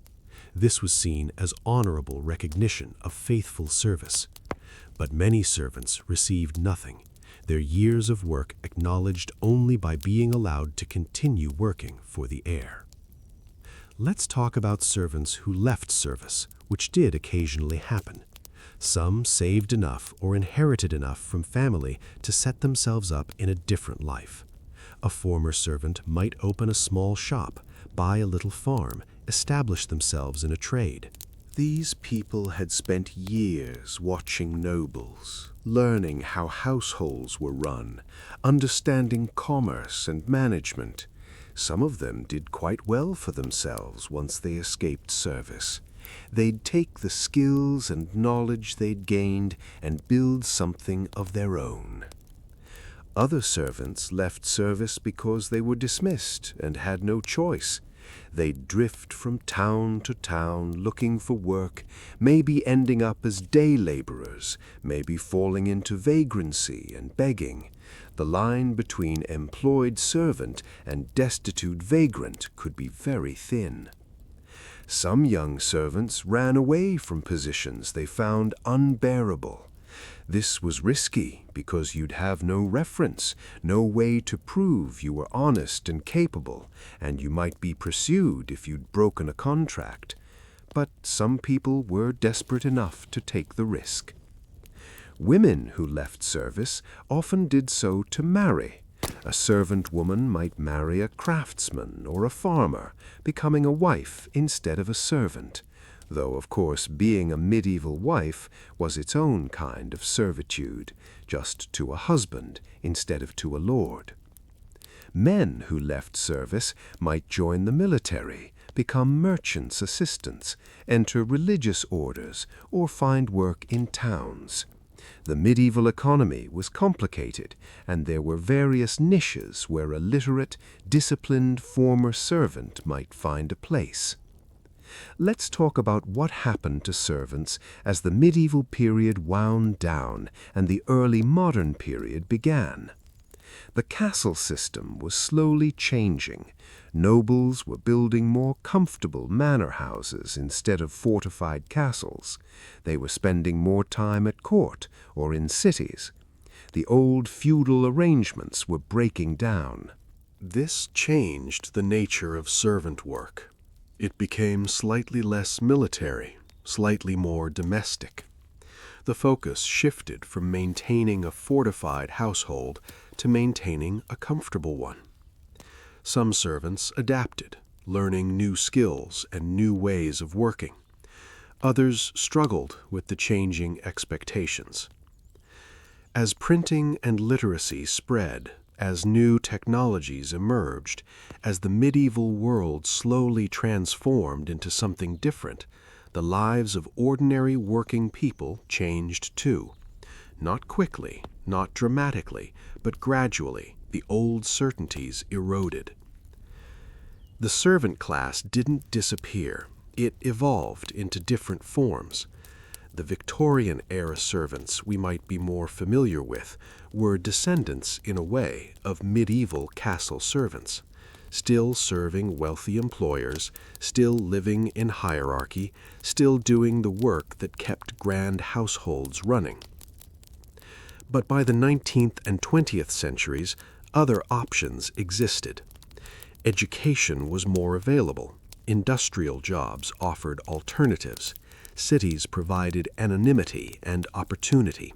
This was seen as honorable recognition of faithful service. But many servants received nothing, their years of work acknowledged only by being allowed to continue working for the heir. Let's talk about servants who left service, which did occasionally happen. Some saved enough or inherited enough from family to set themselves up in a different life. A former servant might open a small shop, buy a little farm, establish themselves in a trade. These people had spent years watching nobles, learning how households were run, understanding commerce and management. Some of them did quite well for themselves once they escaped service. They'd take the skills and knowledge they'd gained and build something of their own. Other servants left service because they were dismissed and had no choice. They'd drift from town to town looking for work, maybe ending up as day laborers, maybe falling into vagrancy and begging. The line between employed servant and destitute vagrant could be very thin. Some young servants ran away from positions they found unbearable. This was risky because you'd have no reference, no way to prove you were honest and capable, and you might be pursued if you'd broken a contract. But some people were desperate enough to take the risk. Women who left service often did so to marry. A servant woman might marry a craftsman or a farmer, becoming a wife instead of a servant, though of course being a medieval wife was its own kind of servitude, just to a husband instead of to a lord. Men who left service might join the military, become merchants' assistants, enter religious orders, or find work in towns. The medieval economy was complicated, and there were various niches where a literate, disciplined former servant might find a place. Let's talk about what happened to servants as the medieval period wound down and the early modern period began. The castle system was slowly changing. Nobles were building more comfortable manor houses instead of fortified castles. They were spending more time at court or in cities. The old feudal arrangements were breaking down. This changed the nature of servant work. It became slightly less military, slightly more domestic. The focus shifted from maintaining a fortified household to maintaining a comfortable one. Some servants adapted, learning new skills and new ways of working. Others struggled with the changing expectations. As printing and literacy spread, as new technologies emerged, as the medieval world slowly transformed into something different, the lives of ordinary working people changed too. Not quickly, not dramatically, but gradually, the old certainties eroded. The servant class didn't disappear. It evolved into different forms. The Victorian-era servants we might be more familiar with were descendants, in a way, of medieval castle servants, still serving wealthy employers, still living in hierarchy, still doing the work that kept grand households running. But by the 19th and 20th centuries, other options existed. Education was more available. Industrial jobs offered alternatives. Cities provided anonymity and opportunity.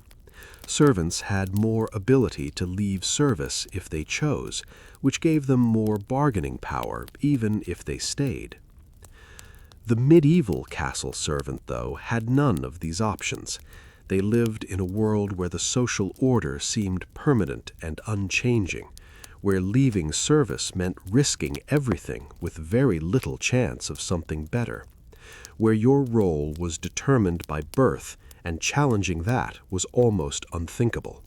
Servants had more ability to leave service if they chose, which gave them more bargaining power even if they stayed. The medieval castle servant, though, had none of these options. They lived in a world where the social order seemed permanent and unchanging, where leaving service meant risking everything with very little chance of something better, where your role was determined by birth and challenging that was almost unthinkable.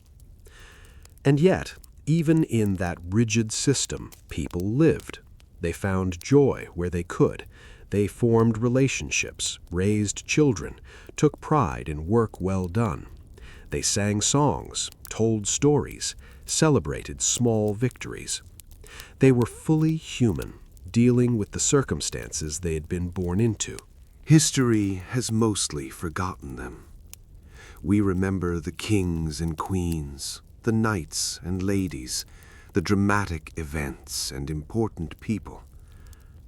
And yet, even in that rigid system, people lived. They found joy where they could. They formed relationships, raised children, took pride in work well done. They sang songs, told stories, celebrated small victories. They were fully human, dealing with the circumstances they had been born into. History has mostly forgotten them. We remember the kings and queens, the knights and ladies, the dramatic events and important people.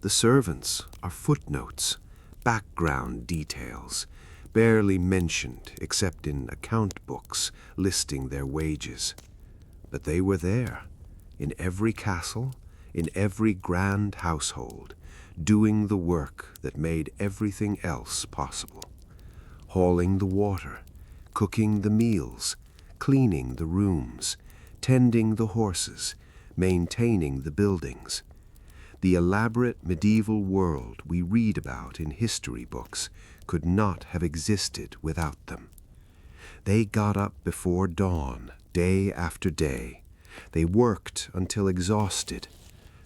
The servants are footnotes, background details, barely mentioned except in account books listing their wages. But they were there, in every castle, in every grand household, doing the work that made everything else possible. Hauling the water, cooking the meals, cleaning the rooms, tending the horses, maintaining the buildings. The elaborate medieval world we read about in history books could not have existed without them. They got up before dawn, day after day. They worked until exhausted.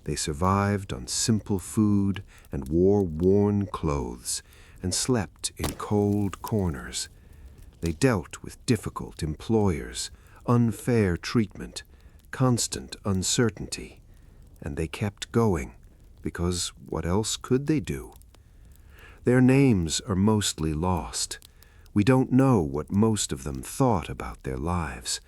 They survived on simple food and wore worn clothes and slept in cold corners. They dealt with difficult employers, unfair treatment, constant uncertainty, and they kept going, because what else could they do? Their names are mostly lost. We don't know what most of them thought about their lives.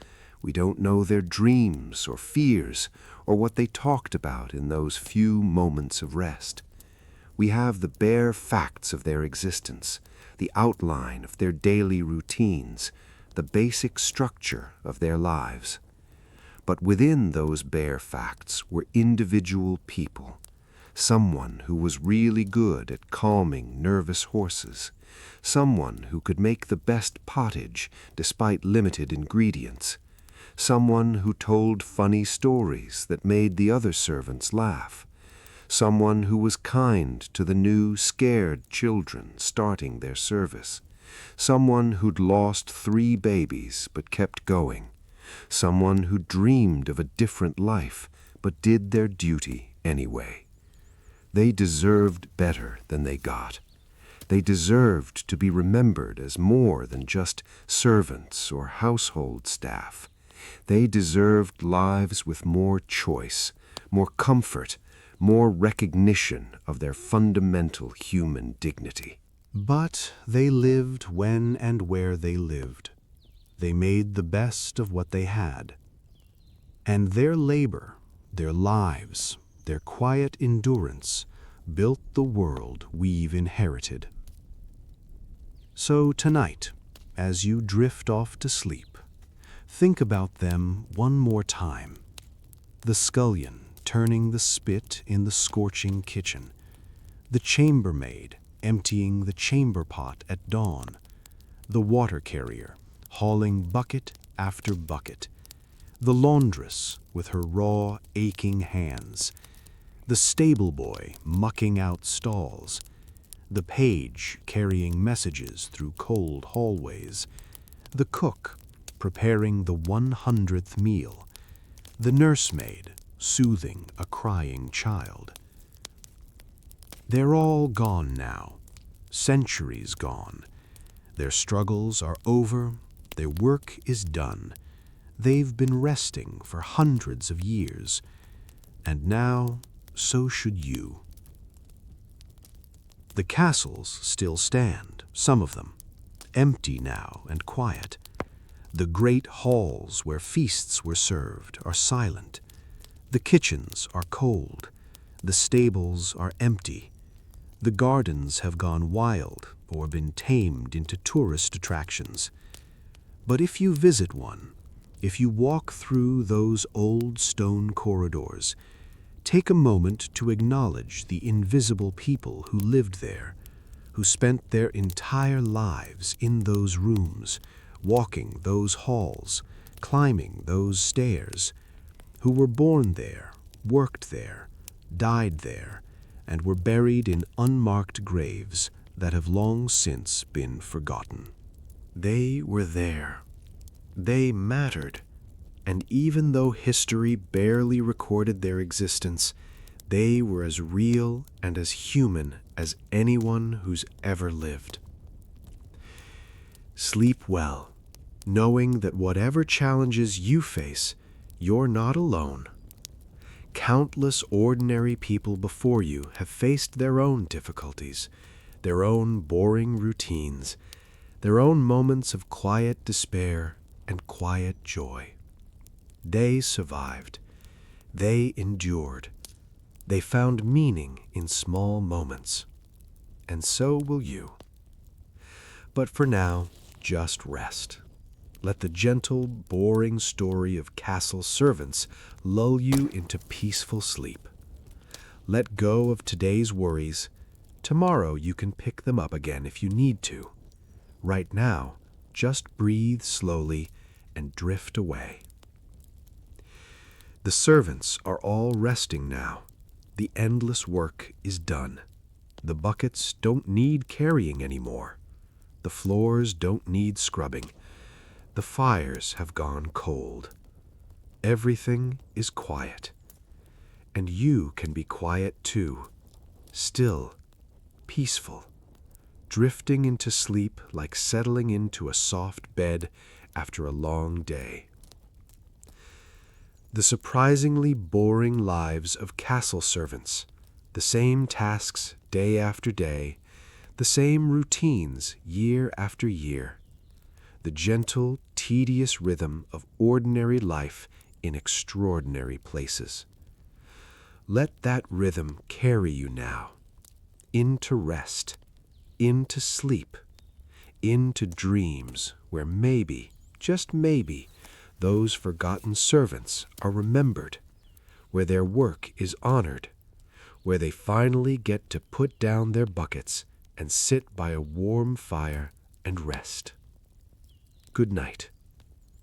We don't know their dreams or fears or what they talked about in those few moments of rest. We have the bare facts of their existence, the outline of their daily routines, the basic structure of their lives. But within those bare facts were individual people, someone who was really good at calming nervous horses, someone who could make the best pottage despite limited ingredients, someone who told funny stories that made the other servants laugh, someone who was kind to the new, scared children starting their service, someone who'd lost 3 babies but kept going, someone who dreamed of a different life but did their duty anyway. They deserved better than they got. They deserved to be remembered as more than just servants or household staff. They deserved lives with more choice, more comfort, more recognition of their fundamental human dignity. But they lived when and where they lived. They made the best of what they had. And their labor, their lives, their quiet endurance built the world we've inherited. So tonight, as you drift off to sleep, think about them one more time. The scullion turning the spit in the scorching kitchen, the chambermaid emptying the chamber pot at dawn, the water carrier hauling bucket after bucket, the laundress with her raw, aching hands, the stable boy mucking out stalls, the page carrying messages through cold hallways, the cook preparing the 100th meal, the nursemaid soothing a crying child. They're all gone now, centuries gone. Their struggles are over, their work is done. They've been resting for hundreds of years, and now so should you. The castles still stand, some of them, empty now and quiet. The great halls where feasts were served are silent. The kitchens are cold. The stables are empty. The gardens have gone wild or been tamed into tourist attractions. But if you visit one, if you walk through those old stone corridors, take a moment to acknowledge the invisible people who lived there, who spent their entire lives in those rooms, walking those halls, climbing those stairs, who were born there, worked there, died there, and were buried in unmarked graves that have long since been forgotten. They were there. They mattered. And even though history barely recorded their existence, they were as real and as human as anyone who's ever lived. Sleep well, knowing that whatever challenges you face, you're not alone. Countless ordinary people before you have faced their own difficulties, their own boring routines, their own moments of quiet despair and quiet joy. They survived. They endured. They found meaning in small moments. And so will you. But for now, just rest. Let the gentle, boring story of castle servants lull you into peaceful sleep. Let go of today's worries. Tomorrow you can pick them up again if you need to. Right now, just breathe slowly and drift away. The servants are all resting now. The endless work is done. The buckets don't need carrying anymore. The floors don't need scrubbing. The fires have gone cold. Everything is quiet. And you can be quiet too, still, peaceful, drifting into sleep like settling into a soft bed after a long day. The surprisingly boring lives of castle servants, the same tasks day after day, the same routines year after year, the gentle, tedious rhythm of ordinary life in extraordinary places. Let that rhythm carry you now, into rest, into sleep, into dreams where maybe, just maybe, those forgotten servants are remembered, where their work is honored, where they finally get to put down their buckets and sit by a warm fire and rest. Good night.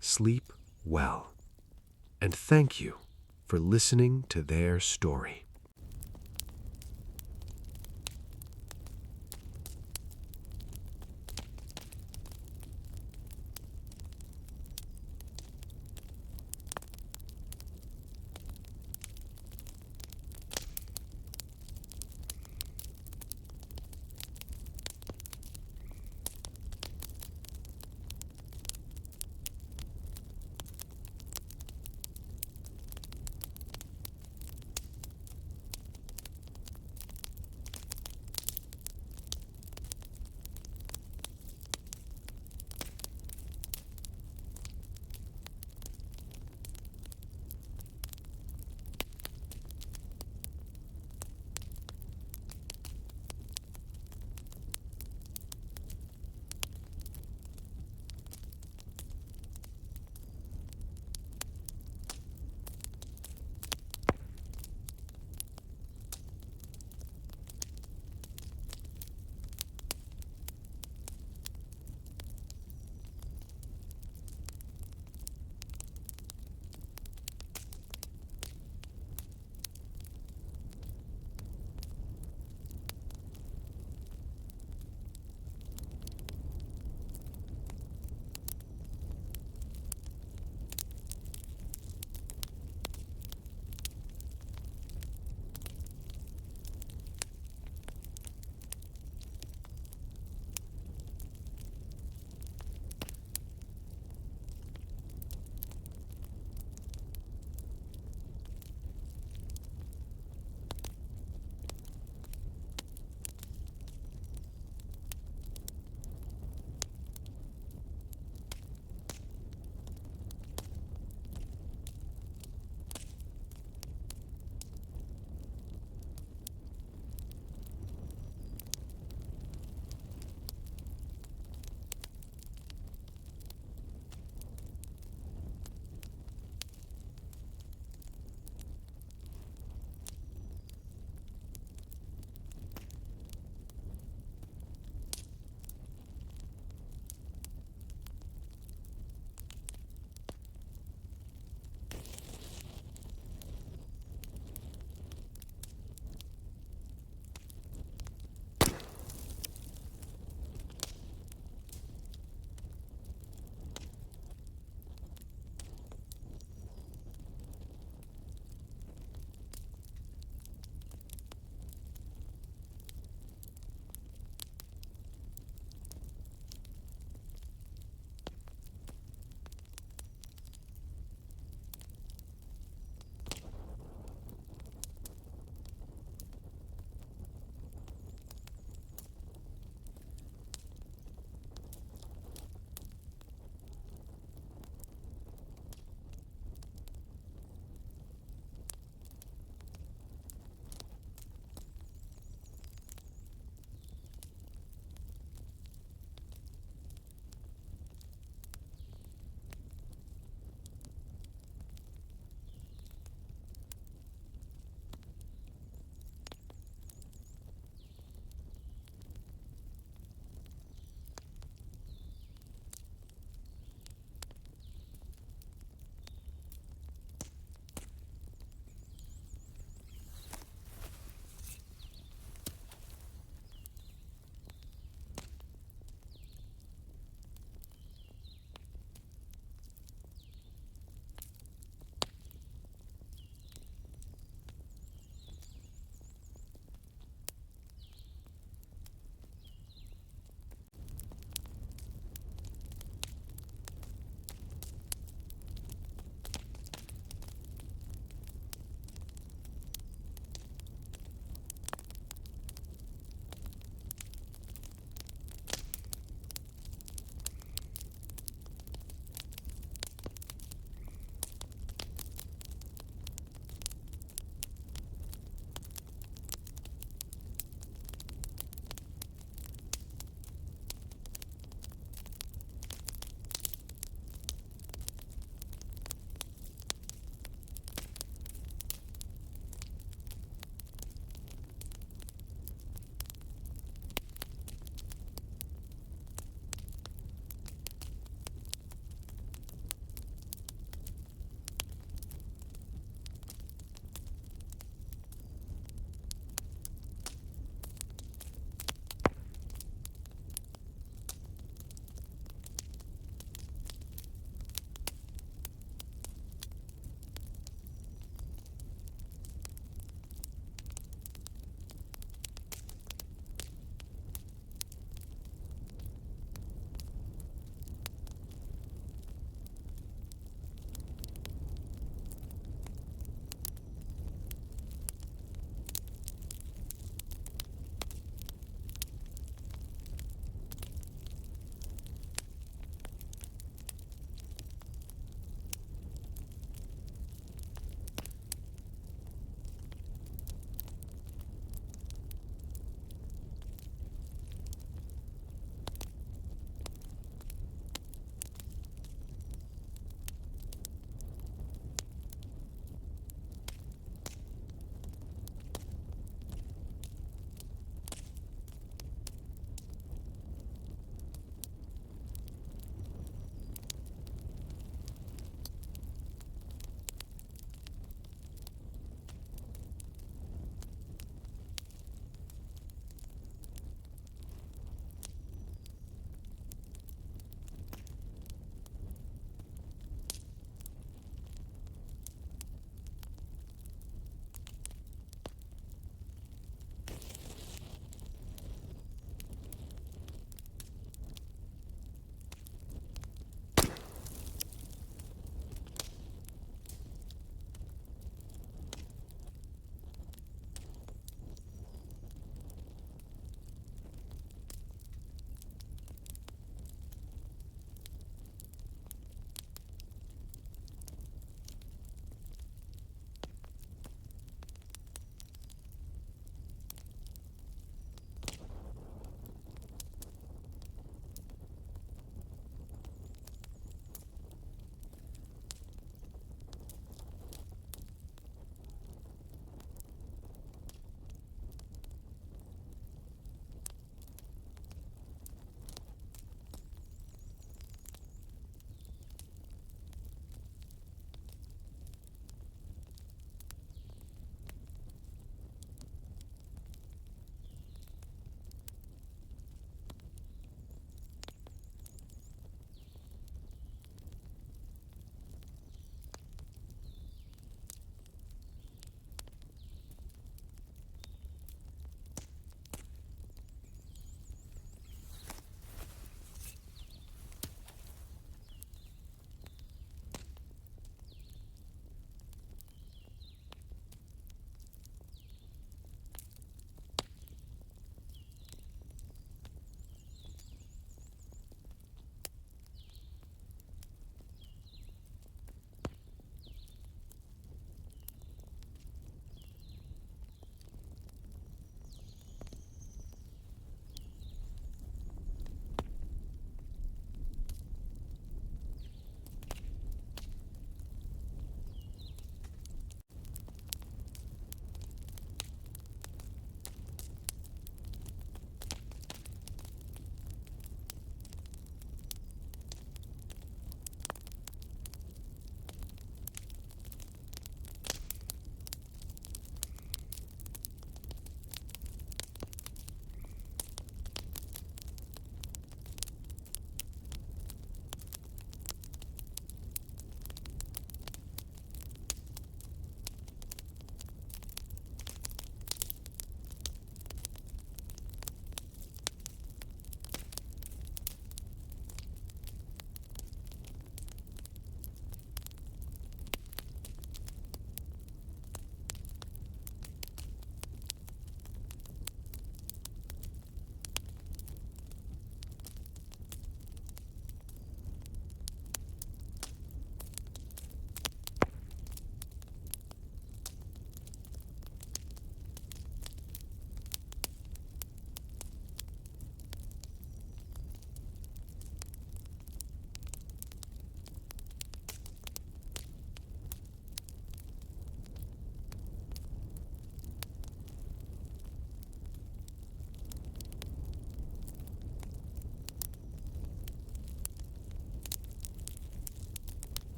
Sleep well. And thank you for listening to their story.